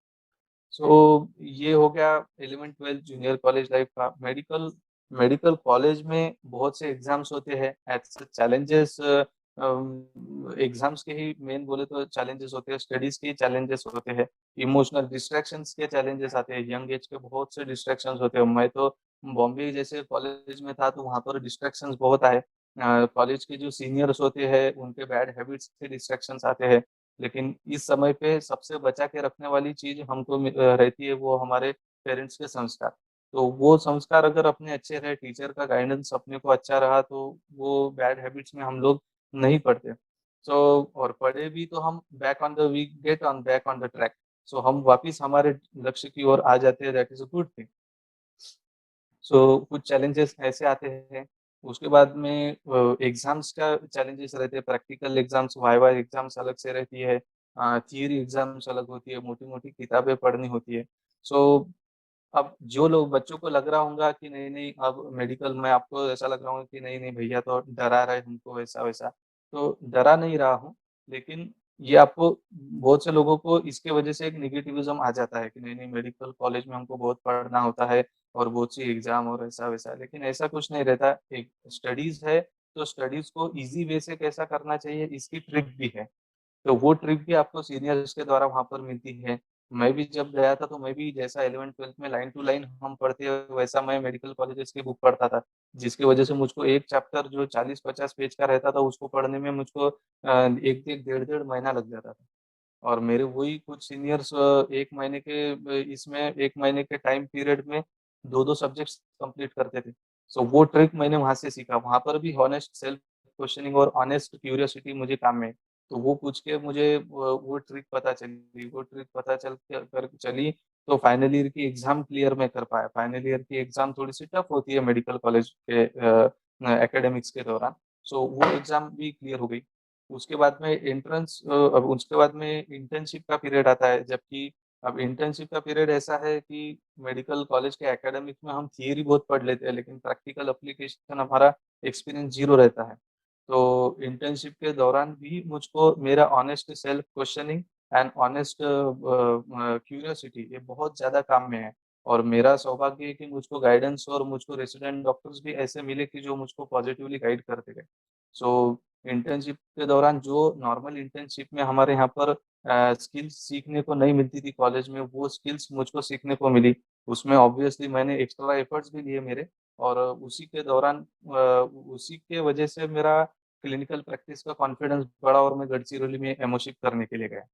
सो ये हो गया 11th-12th जूनियर कॉलेज लाइफ का। मेडिकल मेडिकल कॉलेज में बहुत से एग्ज़ाम्स होते हैं, ऐसे चैलेंजेस एग्ज़ाम्स के ही मेन बोले तो चैलेंजेस होते हैं, स्टडीज़ के चैलेंजेस होते हैं, इमोशनल डिस्ट्रैक्शंस के चैलेंजेस आते हैं, यंग एज के बहुत से डिस्ट्रैक्शंस होते हैं। मैं तो बॉम्बे जैसे कॉलेज में था, तो वहाँ पर डिस्ट्रैक्शंस बहुत आए। कॉलेज के जो सीनियर्स होते हैं, उनके बैड हैबिट्स से डिस्ट्रैक्शंस आते हैं। लेकिन इस समय पे सबसे बचा के रखने वाली चीज़ हमको रहती है, वो हमारे पेरेंट्स के संस्कार। तो वो संस्कार अगर अपने अच्छे रहे, टीचर का गाइडेंस अपने को अच्छा रहा, तो वो बैड हैबिट्स में हम लोग नहीं पड़ते। सो और पढ़े भी तो हम we get on back on the track. So हम वापिस हमारे लक्ष्य की ओर आ जाते हैं, that is a good thing. So कुछ चैलेंजेस ऐसे आते हैं। उसके बाद में एग्ज़ाम्स का चैलेंजेस रहते हैं, प्रैक्टिकल एग्ज़ाम्स, वाइवा एग्ज़ाम्स अलग से रहती है, थियरी एग्ज़ाम्स अलग होती है, मोटी-मोटी किताबें पढ़नी होती है। सो अब जो लोग बच्चों को लग रहा होगा कि नहीं-नहीं अब मेडिकल में आपको ऐसा लग रहा होगा कि नहीं-नहीं भैया तो डरा रहे हमको ऐसा-वैसा, तो डरा नहीं रहा हूँ, लेकिन ये आपको बहुत से लोगों को इसके वजह से एक नेगेटिविज़्म आ जाता है कि नहीं-नहीं मेडिकल कॉलेज में हमको बहुत पढ़ना होता है और बहुत सी एग्ज़ाम और ऐसा-वैसा, लेकिन ऐसा कुछ नहीं रहता। एक स्टडीज़ है, तो स्टडीज़ को ईज़ी वे से कैसा करना चाहिए इसकी ट्रिक भी है। तो वो ट्रिक भी आपको सीनियर्स के द्वारा वहाँ पर मिलती है। मैं भी जब गया था तो मैं भी जैसा 11th-12th में लाइन टू लाइन हम पढ़ते हैं, वैसा मैं मेडिकल कॉलेजेस की बुक पढ़ता था। जिसकी वजह से मुझको एक चैप्टर जो 40-50 पेज का रहता था, उसको पढ़ने में मुझको 1 डेढ़-डेढ़ महीना लग जाता था। और मेरे वही कुछ सीनियर्स 1 महीने के 1 महीने के टाइम पीरियड में 2-2 सब्जेक्ट्स कंप्लीट करते थे। सो वो ट्रिक मैंने वहाँ से सीखा। वहाँ पर भी हॉनेस्ट सेल्फ क्वेश्चनिंग और हॉनेस्ट क्यूरियोसिटी मुझे काम में आई। तो वो पूछ के मुझे वो ट्रिक पता चली। वो ट्रिक पता चल के कर चली, तो फाइनल ईयर की एग्ज़ाम क्लियर मैं कर पाया। फाइनल ईयर की एग्ज़ाम थोड़ी-सी टफ होती है मेडिकल कॉलेज के एकेडमिक्स के दौरान। सो वो एग्ज़ाम भी क्लियर हो गई। उसके बाद में अब उसके बाद में इंटर्नशिप का पीरियड आता है, जबकि अब इंटर्नशिप का पीरियड ऐसा है कि मेडिकल कॉलेज के एकेडमिक में हम थियरी बहुत पढ़ लेते हैं, लेकिन प्रैक्टिकल एप्लीकेशन हमारा एक्सपीरियंस ज़ीरो रहता है। तो इंटर्नशिप के दौरान भी मुझको मेरा honest self questioning and honest curiosity ये बहुत ज़्यादा काम में है। और मेरा सौभाग्य है कि मुझको गाइडेंस और मुझको रेसिडेंट डॉक्टर्स भी ऐसे मिले कि जो मुझको पॉजिटिवली गाइड करते गए। सो इंटर्नशिप के दौरान जो नॉर्मल इंटर्नशिप में हमारे यहाँ पर स्किल्स सीखने को नहीं मिलती थी कॉलेज में, वो स्किल्स मुझको सीखने को मिली। उसमें ऑब्वियसली मैंने एक्स्ट्रा एफर्ट्स भी लिए मेरे, और उसी के दौरान उसी के वजह से मेरा क्लिनिकल प्रैक्टिस का कॉन्फिडेंस बढ़ा और मैं गढ़चिरौली में एमओशिप करने के लिए गया।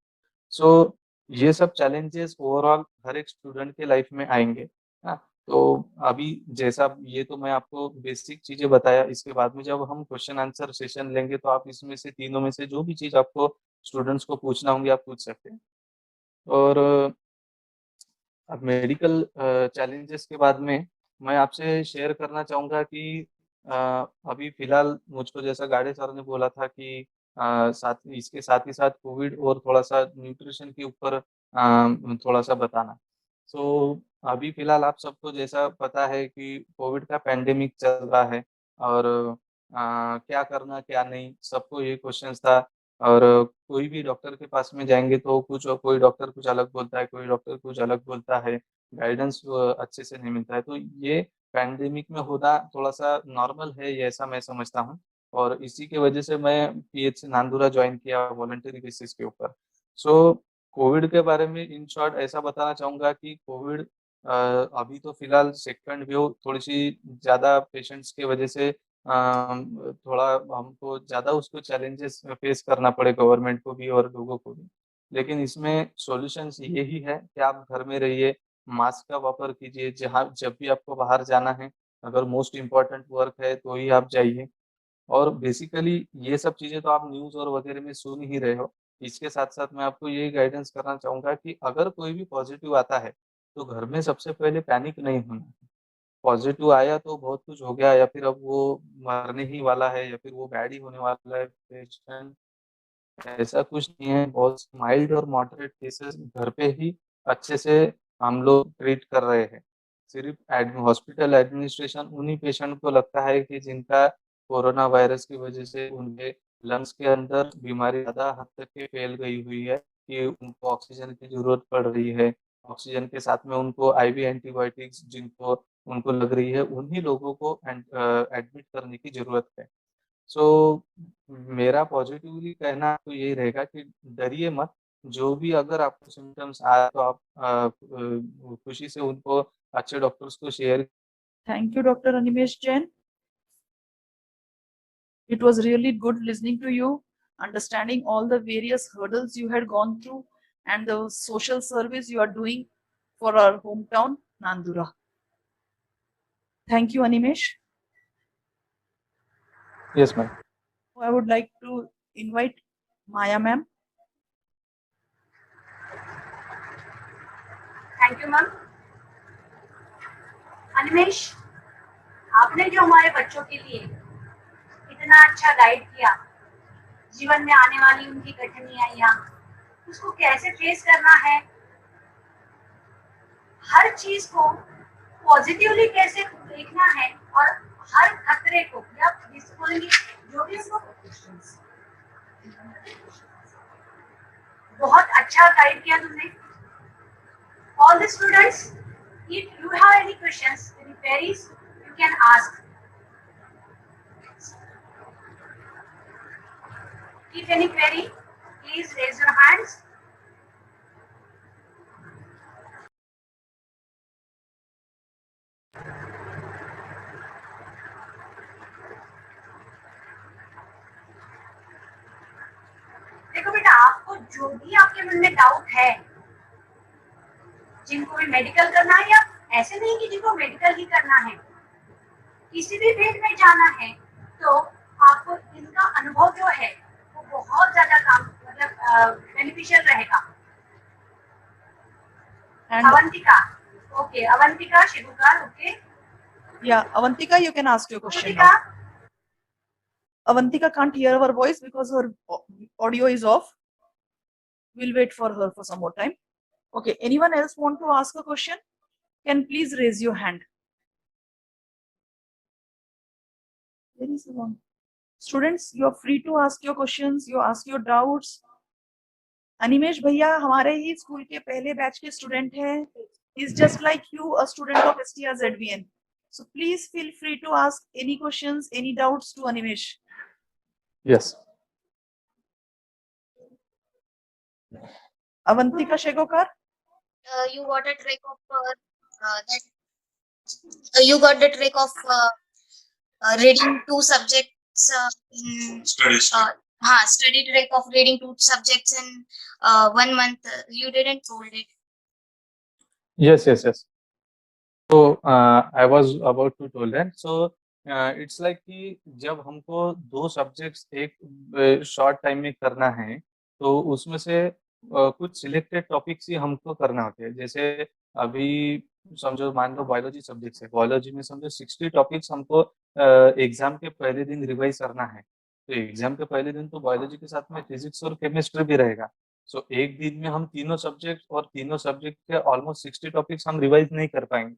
सो ये सब चैलेंजेस ओवरऑल हर एक स्टूडेंट के लाइफ में आएँगे, हाँ? तो अभी जैसा ये तो मैं आपको बेसिक चीज़ें बताया, इसके बाद में जब हम क्वेश्चन आंसर सेशन लेंगे तो आप इसमें से तीनों में से जो भी चीज़ आपको स्टूडेंट्स को पूछना होंगे आप पूछ सकते हैं। और अब मेडिकल चैलेंजेस के बाद में मैं आपसे शेयर करना चाहूँगा कि अ, अभी फ़िलहाल मुझको जैसा गाडे सर ने बोला था कि साथ ही साथ कोविड और थोड़ा-सा न्यूट्रिशन के ऊपर थोड़ा-सा बताना। सो अभी फ़िलहाल आप सबको जैसा पता है कि कोविड का पैंडेमिक चल रहा है, और क्या करना क्या नहीं सबको ये क्वेश्चन्स था। और कोई भी डॉक्टर के पास में जाएँगे तो कोई डॉक्टर कुछ अलग बोलता है, कोई डॉक्टर कुछ अलग बोलता है, गाइडेंस अच्छे से नहीं मिलता है। तो ये पैंडेमिक में होना थोड़ा-सा नॉर्मल है, ये ऐसा मैं समझता हूँ। और इसी की वजह से मैं पीएचसी नांदुरा जॉइन किया वॉलंटरी बेसिस के ऊपर। सो कोविड के बारे में इन शॉर्ट ऐसा बताना चाहूँगा कि कोविड अभी तो फ़िलहाल सेकंड वेव थोड़ी-सी ज़्यादा पेशेंट्स की वजह से थोड़ा हमको ज़्यादा उसको चैलेंजेस फेस करना पड़े गवर्नमेंट को भी और लोगों को भी। लेकिन इसमें सॉल्यूशंस यही है कि आप घर में रहिए, मास्क का वापर कीजिए, जब भी आपको बाहर जाना है, अगर मोस्ट इम्पोर्टेंट वर्क है तो ही आप जाइए। और बेसिकली ये सब चीज़ें तो आप न्यूज़ और वगैरह में सुन ही रहे हो। इसके साथ-साथ मैं आपको यही गाइडेंस करना चाहूँगा कि अगर कोई भी पॉज़िटिव आता है, तो घर में सबसे पहले पैनिक नहीं होना है। पॉज़िटिव आया तो बहुत कुछ हो गया या फिर अब वो मरने ही वाला है या फिर वो बैड ही होने वाला है पेशेंट, ऐसा कुछ नहीं है। बहुत माइल्ड और मॉडरेट केसेस घर पे ही अच्छे से हम लोग ट्रीट कर रहे हैं। सिर्फ़ हॉस्पिटल एडमिनिस्ट्रेशन उन्हीं पेशेंट को लगता है कि जिनका कोरोना वायरस की वजह से उनके लंग्स के अंदर बीमारी ज़्यादा हद तक के फैल गई हुई है कि उनको ऑक्सीजन की ज़रूरत पड़ रही है। ऑक्सीजन के साथ में उनको आईवी एंटीबायोटिक्स जिनको उनको लग रही है, उन्हीं लोगों को एडमिट करने की ज़रूरत है। सो मेरा पॉज़िटिवली कहना तो यही रहेगा कि डरिए मत, जो भी अगर आपको सिम्पटम्स आए तो आप खुशी से उनको अच्छे डॉक्टर्स को share Thank you, Dr. Animesh Jain. It was really good listening to you, understanding all the various hurdles you had gone through and the social service you are doing for our hometown, Nandura. Thank you, Animesh. Yes, ma'am. I would like to invite Maya ma'am. Thank you ma'am. Animesh, आपने जो हमारे बच्चों के लिए इतना अच्छा guide किया, जीवन में आने वाली उनकी कठिनाइयाँ, उसको कैसे फेस करना है, हर चीज को पॉजिटिवली कैसे देखना है और हर खतरे को या बोलेंगे जो भी उसको बहुत अच्छा गाइड किया तुमने। All the students, if you have any questions, any queries, you can ask. If any query, please raise your hands. देखो बेटा, आपको जो भी आपके मन में डाउट है, जिनको भी मेडिकल करना है या ऐसे नहीं कि जिनको मेडिकल ही करना है, किसी भी फील्ड में जाना है, तो आपको इनका अनुभव जो है वो बहुत ज्यादा काम मतलब बेनिफिशियल रहेगा। And Avantika, okay, Avantika शिवकार, okay. yeah, Avantika, you can ask your question Avantika, now. Avantika can't hear our voice because her audio is off. We'll wait for her for some more time. Okay, anyone else want to ask a question? Can please raise your hand. There is one. Students, you are free to ask your questions, you ask your doubts. Animesh भैया हमारे ही school के पहले batch के student हैं. He's just like you, a student of STR ZBN. So please feel free to ask any questions, any doubts to Animesh. Yes. Avantika Shegokar. You got a trick of you got the trick of reading two subjects in study trick of reading two subjects in 1 month. You didn't told it. Yes. So I was about to tell that. So it's like कि जब हमको 2 subjects एक short time में करना है, तो उसमें से कुछ सिलेक्टेड टॉपिक्स ही हमको करना होते हैं। जैसे अभी समझो मान लो बायोलॉजी सब्जेक्ट्स है, बायोलॉजी में समझो 60 टॉपिक्स हमको एग्जाम के पहले दिन रिवाइज करना है। तो एग्जाम के पहले दिन तो बायोलॉजी के साथ में फिजिक्स और केमिस्ट्री भी रहेगा। सो एक दिन में हम तीनों सब्जेक्ट के ऑलमोस्ट 60 टॉपिक्स हम रिवाइज नहीं कर पाएंगे।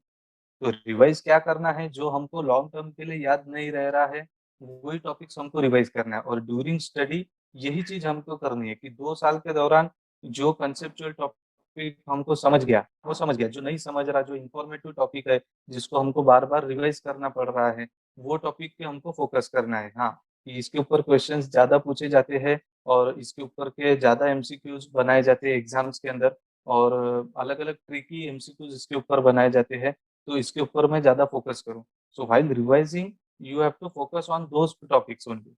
तो रिवाइज क्या करना है, जो हमको लॉन्ग टर्म के लिए याद नहीं रह रहा है, वही टॉपिक्स हमको रिवाइज करना है। और ड्यूरिंग स्टडी यही चीज़ हमको करनी है कि 2 साल के दौरान जो कंसेप्चुअल टॉपिक हमको समझ गया, वो समझ गया। जो नहीं समझ रहा, जो इन्फॉर्मेटिव टॉपिक है, जिसको हमको बार-बार रिवाइज करना पड़ रहा है, वो टॉपिक पे हमको फोकस करना है। हाँ, कि इसके ऊपर क्वेश्चंस ज़्यादा पूछे जाते हैं और इसके ऊपर के ज़्यादा एमसीक्यूज़ बनाए जाते हैं एग्ज़ाम्स के अंदर और अलग-अलग ट्रिकी एमसीक्यूज़ इसके ऊपर बनाए जाते हैं। तो इसके ऊपर मैं ज़्यादा फोकस करूँ। So while revising you have to focus on those topics only.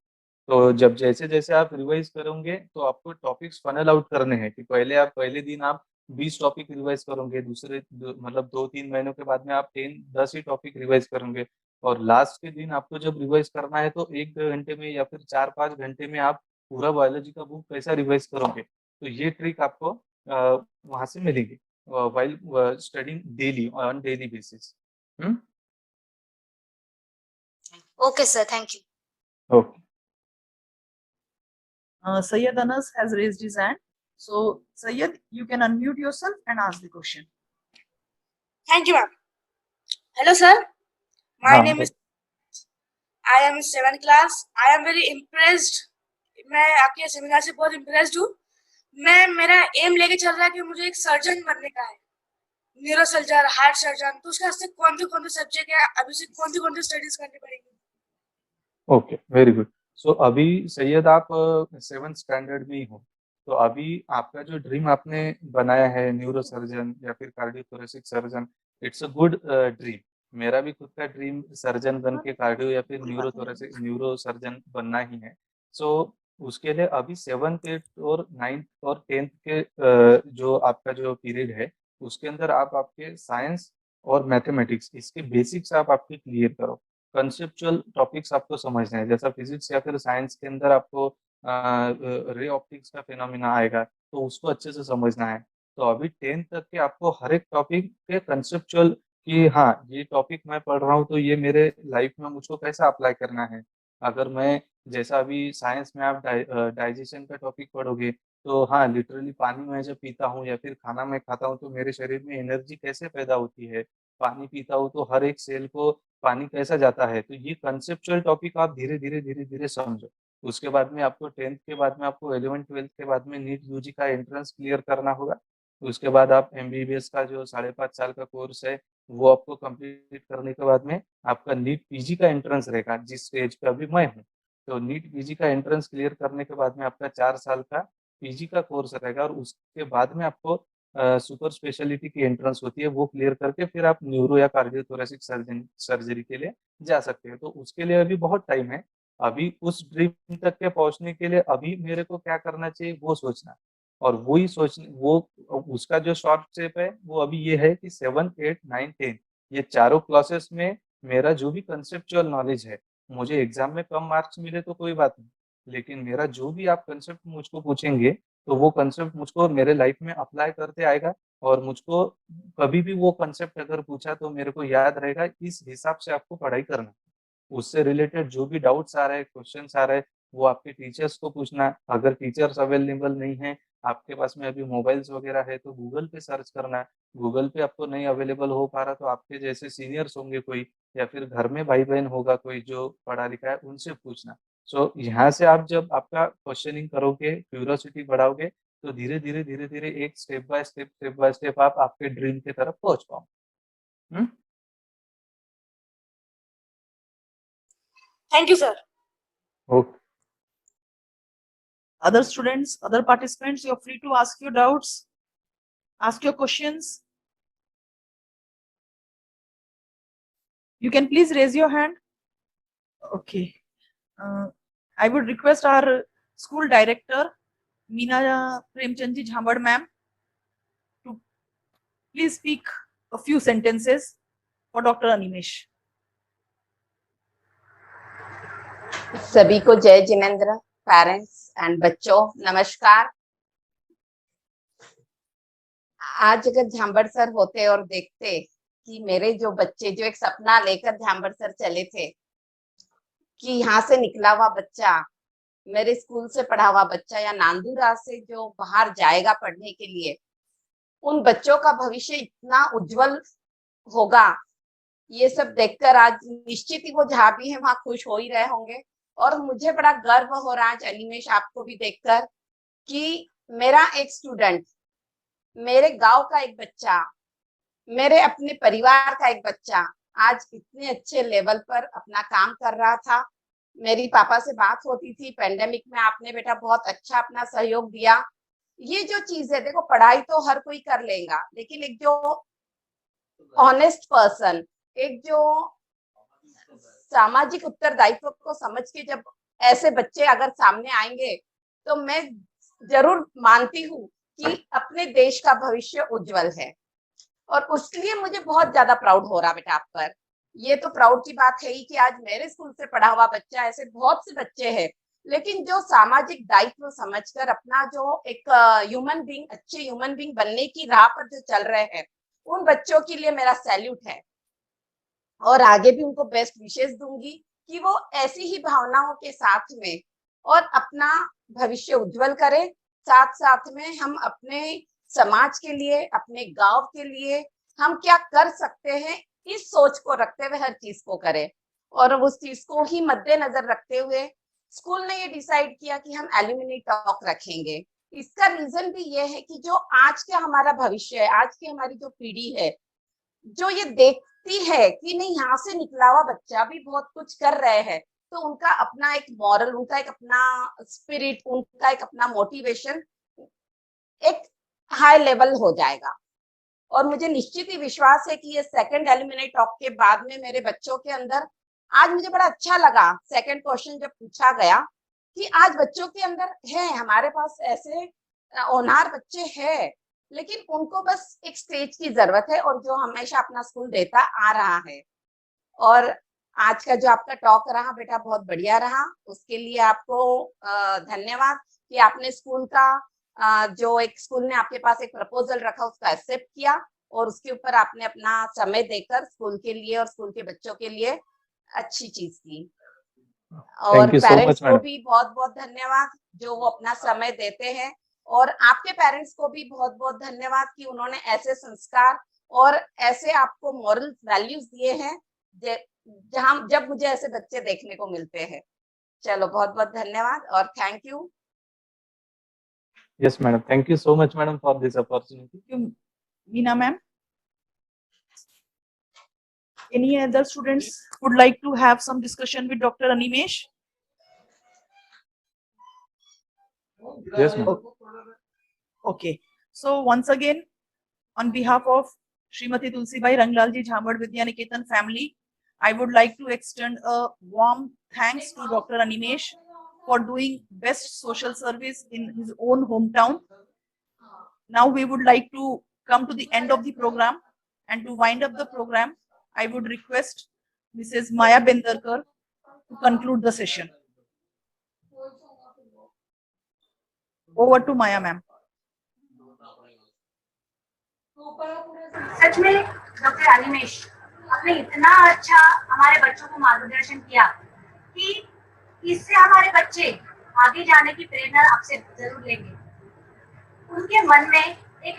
तो जब जैसे जैसे आप रिवाइज करोगे तो आपको टॉपिक्स फनल आउट करने हैं कि पहले दिन आप 20 टॉपिक रिवाइज करोगे, मतलब 2-3 महीनों के बाद में आप 10 ही टॉपिक रिवाइज करोगे और लास्ट के दिन आपको जब रिवाइज करना है तो 1-2 घंटे में या फिर 4-5 घंटे में आप पूरा बायोलॉजी का बुक कैसा रिवाइज करोगे। तो ये ट्रिक आपको वहाँ से मिलेगी while studying daily on daily basis. Okay, sir. Thank you. Okay. Sayyid Anas has raised his hand. So, Sayyid, you can unmute yourself and ask the question. Thank you, ma'am. Hello, sir. My हाँ, name is. I am in 7th class. I am very impressed. मैं आपके seminar से बहुत impressed हूँ। मेरा M लेके चल रहा है कि मुझे एक सर्जन बनने का है, न्यूरो सर्जन, हार्ट सर्जन। तो उसके वास्ते कौन से सब्जेक्ट है, अभी से कौन सी स्टडीज करनी पड़ेगी? Okay, very good. सो अभी सैयद आप 7th स्टैंडर्ड में ही हो, तो अभी आपका जो ड्रीम आपने बनाया है न्यूरो सर्जन या फिर cardiothoracic surgeon, it's a good dream. मेरा भी खुद का ड्रीम सर्जन बन के कार्डियो या फिर न्यूरो सर्जन बनना ही है। सो उसके लिए अभी 7th 8th और 9th और 10th के जो आपका जो पीरियड है उसके अंदर आप आपके साइंस और मैथमेटिक्स इसके बेसिक्स आप आपके क्लियर करो। कंसेप्चुअल टॉपिक्स आपको समझना है, जैसा फिजिक्स या फिर साइंस के अंदर आपको रे ऑप्टिक्स का फिनोमिना आएगा तो उसको अच्छे से समझना है। तो अभी 10th तक के आपको हर एक टॉपिक के कंसेप्चुअल कि हाँ, ये टॉपिक मैं पढ़ रहा हूँ तो ये मेरे लाइफ में मुझको कैसा अप्लाई करना है। अगर मैं जैसा अभी साइंस में आप डाइजेशन का टॉपिक पढ़ोगे तो हाँ, लिटरली पानी मैं जब पीता हूँ या फिर खाना मैं खाता हूँ तो मेरे शरीर में एनर्जी कैसे पैदा होती है। पानी पीता हूँ तो हर एक सेल को पानी कैसा जाता है, तो ये कंसेप्चुअल टॉपिक आप धीरे-धीरे समझो। उसके बाद में आपको 10th के बाद में आपको 11th-12th के बाद में नीट यूजी का एंट्रेंस क्लियर करना होगा। उसके बाद आप एमबीबीएस का जो 5.5 साल का कोर्स है, वो आपको कंप्लीट करने के बाद में आपका नीट पीजी का एंट्रेंस रहेगा, जिस स्टेज पे अभी मैं हूँ। तो नीट पीजी का एंट्रेंस क्लियर करने के बाद में आपका 4 साल का पीजी का कोर्स रहेगा और उसके बाद में आपको सुपर स्पेशलिटी की एंट्रेंस होती है, वो क्लियर करके फिर आप न्यूरो या कार्डियोथोरेसिक सर्जरी के लिए जा सकते हैं। तो उसके लिए अभी बहुत टाइम है। अभी उस ड्रीम तक के पहुँचने के लिए अभी मेरे को क्या करना चाहिए वो सोचना और वही सोचने वो उसका जो शॉर्ट स्टेप है वो अभी ये है कि 7th 8th 9th 10th ये चारों क्लासेस में मेरा जो भी कंसेप्चुअल नॉलेज है, मुझे एग्ज़ाम में कम मार्क्स मिले तो कोई बात नहीं, लेकिन मेरा जो भी आप कंसेप्ट मुझको पूछेंगे तो वो कंसेप्ट मुझको मेरे लाइफ में अप्लाई करते आएगा और मुझको कभी भी वो कंसेप्ट अगर पूछा तो मेरे को याद रहेगा, इस हिसाब से आपको पढ़ाई करना। उससे रिलेटेड जो भी डाउट्स आ रहे हैं, क्वेश्चन्स आ रहे हैं, वो आपके टीचर्स को पूछना। अगर टीचर्स अवेलेबल नहीं है, आपके पास में अभी मोबाइल्स वगैरह है तो गूगल पे सर्च करना। गूगल पे आपको नहीं अवेलेबल हो पा रहा तो आपके जैसे सीनियर्स होंगे कोई या फिर घर में भाई-बहन होगा कोई जो पढ़ा लिखा है, उनसे पूछना। सो यहाँ से आप जब आपका क्वेश्चनिंग करोगे, क्यूरियोसिटी बढ़ाओगे, तो धीरे-धीरे एक स्टेप बाय स्टेप आप आपके ड्रीम की तरफ पहुँच पाओगे। हुँ? Thank you, sir. Okay. Other students, other participants, you're free to ask your doubts, ask your questions. You can please raise your hand. Okay. I would request our school director, Meena Premchandji Jhambad ma'am, to please speak a few sentences for Dr. Animesh. सभी को जय Jinendra, parents and बच्चों नमस्कार। आज अगर झांबड़ sir होते और देखते कि मेरे जो बच्चे जो एक सपना लेकर झांबड़ सर चले थे कि यहाँ से निकला हुआ बच्चा, मेरे स्कूल से पढ़ा हुआ बच्चा या नांदूरा से जो बाहर जाएगा पढ़ने के लिए, उन बच्चों का भविष्य इतना उज्जवल होगा, ये सब देखकर आज निश्चित ही वो जहाँ भी है वहां खुश हो ही रहे होंगे। और मुझे बड़ा गर्व हो रहा है अनिमेश आपको भी देखकर कि मेरा एक स्टूडेंट, मेरे गांव का एक बच्चा, मेरे अपने परिवार का एक बच्चा आज इतने अच्छे लेवल पर अपना काम कर रहा था। मेरी पापा से बात होती थी, पेंडेमिक में आपने बेटा बहुत अच्छा अपना सहयोग दिया। ये जो चीज है, देखो पढ़ाई तो हर कोई कर लेगा, लेकिन एक जो ऑनेस्ट पर्सन, एक जो सामाजिक उत्तरदायित्व को समझ के जब ऐसे बच्चे अगर सामने आएंगे तो मैं जरूर मानती हूँ कि अपने देश का भविष्य उज्जवल है। और उसके लिए मुझे बहुत ज्यादा प्राउड हो रहा बेटा आप पर। ये तो प्राउड की बात है ही कि आज मेरे स्कूल से पढ़ा हुआ बच्चा, ऐसे बहुत से बच्चे हैं लेकिन जो सामाजिक दायित्व समझकर अपना जो एक ह्यूमन बीइंग, अच्छे ह्यूमन बीइंग बनने की राह पर जो चल रहे हैं, उन बच्चों के लिए मेरा सैल्यूट है। और आगे भी उनको बेस्ट विशेष दूंगी कि वो ऐसी ही भावनाओं के साथ में और अपना भविष्य उज्जवल करें। साथ साथ में हम अपने समाज के लिए, अपने गांव के लिए हम क्या कर सकते हैं, इस सोच को रखते हुए हर चीज को करें। और उस चीज को ही मद्देनजर रखते हुए स्कूल ने ये डिसाइड किया कि हम एल्यूमिनी टॉक रखेंगे। इसका रीजन भी ये है कि जो आज का हमारा भविष्य है, आज की हमारी जो पीढ़ी है, जो ये देखती है कि नहीं यहाँ से निकला हुआ बच्चा भी बहुत कुछ कर रहे हैं, तो उनका अपना एक मॉरल, उनका एक अपना स्पिरिट, उनका एक अपना मोटिवेशन एक हाई लेवल हो जाएगा। और मुझे निश्चित ही विश्वास है कि ये सेकंड एलिमिनेट टॉक के बाद में मेरे बच्चों के अंदर, आज मुझे बड़ा अच्छा लगा सेकंड क्वेश्चन जब पूछा गया कि आज बच्चों के अंदर है, हमारे पास ऐसे होनहार बच्चे हैं लेकिन उनको बस एक स्टेज की जरूरत है, और जो हमेशा अपना स्कूल देता आ रहा है। और आज का जो आपका टॉक रहा बेटा बहुत बढ़िया रहा, उसके लिए आपको धन्यवाद कि आपने स्कूल का जो एक स्कूल ने आपके पास एक प्रपोजल रखा उसका एक्सेप्ट किया और उसके ऊपर आपने अपना समय देकर स्कूल के लिए और स्कूल के बच्चों के लिए अच्छी चीज की। और पेरेंट्स को भी बहुत बहुत धन्यवाद जो वो अपना समय देते हैं, और आपके पेरेंट्स को भी बहुत बहुत धन्यवाद कि उन्होंने ऐसे संस्कार और ऐसे आपको मॉरल वैल्यूज दिए हैं जहां जब मुझे ऐसे बच्चे देखने को मिलते हैं। चलो बहुत बहुत धन्यवाद और thank you. Yes, madam. Thank you so much, madam, for this opportunity. Thank you, Meena ma'am. Any other students would like to have some discussion with Dr. Animesh? Yes, ma'am. Okay. So once again, on behalf of Srimati Tulsibai Ranglalji Jhambad Vidya Niketan family, I would like to extend a warm thanks to Dr. Animesh for doing best social service in his own hometown. Now we would like to come to the end of the program, and to wind up the program, I would request Mrs. Maya Bendarkar to conclude the session. Over to Maya ma'am. सच में doctor Animesh आपने इतना अच्छा हमारे बच्चों को मार्गदर्शन किया कि इससे हमारे बच्चे आगे जाने की प्रेरणा आपसे जरूर लेंगे। उनके मन में एक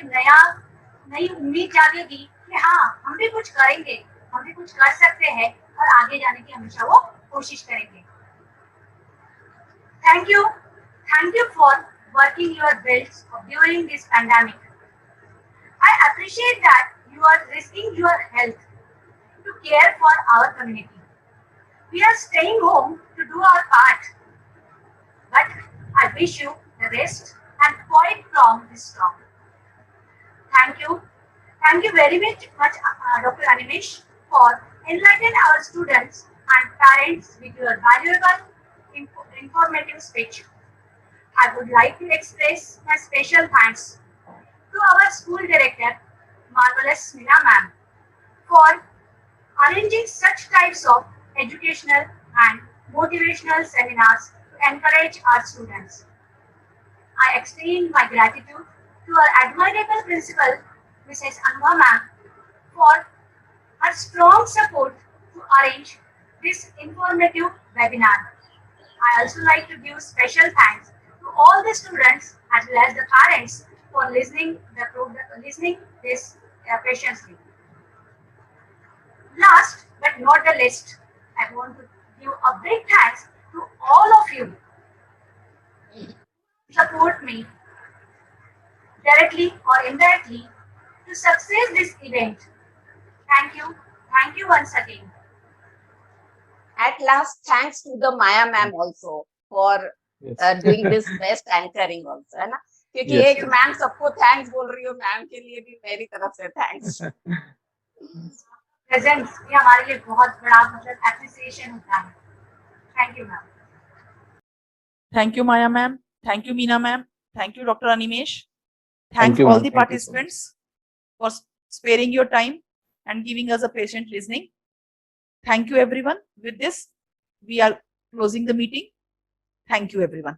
नई उम्मीद जागेगी कि हाँ हम भी कुछ करेंगे, हम भी कुछ कर सकते हैं और आगे जाने की हमेशा वो कोशिश करेंगे। Thank you for working your belts during this pandemic. I appreciate that you are risking your health to care for our community. We are staying home to do our part, but I wish you the rest and quiet from this talk. Thank you very much, Dr. Animesh, for enlightening our students and parents with your valuable, informative speech. I would like to express my special thanks to our school director, Marvelous Meena ma'am, for arranging such types of educational and motivational seminars to encourage our students. I extend my gratitude to our admirable principal, Mrs. Anva ma'am, for her strong support to arrange this informative webinar. I also like to give special thanks to all the students as well as the parents for listening this patiently. Last but not the least, I want to give a big thanks to all of you who support me directly or indirectly to success this event. Thank you once again. At last, thanks to the Maya ma'am also for doing this best anchoring also, है ना? क्योंकि एक ma'am सबको thanks बोल रही हो, ma'am के लिए भी मेरी तरफ से थैंक्स। प्रेजेंस ये हमारे लिए बहुत बड़ा मतलब एप्रिसिएशन होता है। Thank you ma'am. Thank you, Maya ma'am. Thank you, Meena ma'am. Thank you, Dr. Animesh. Thank Thank you, all ma'am. the Thank you so much. participants for sparing your time and giving us a patient listening. Thank you, everyone. With this, we are closing the meeting. Thank you, everyone.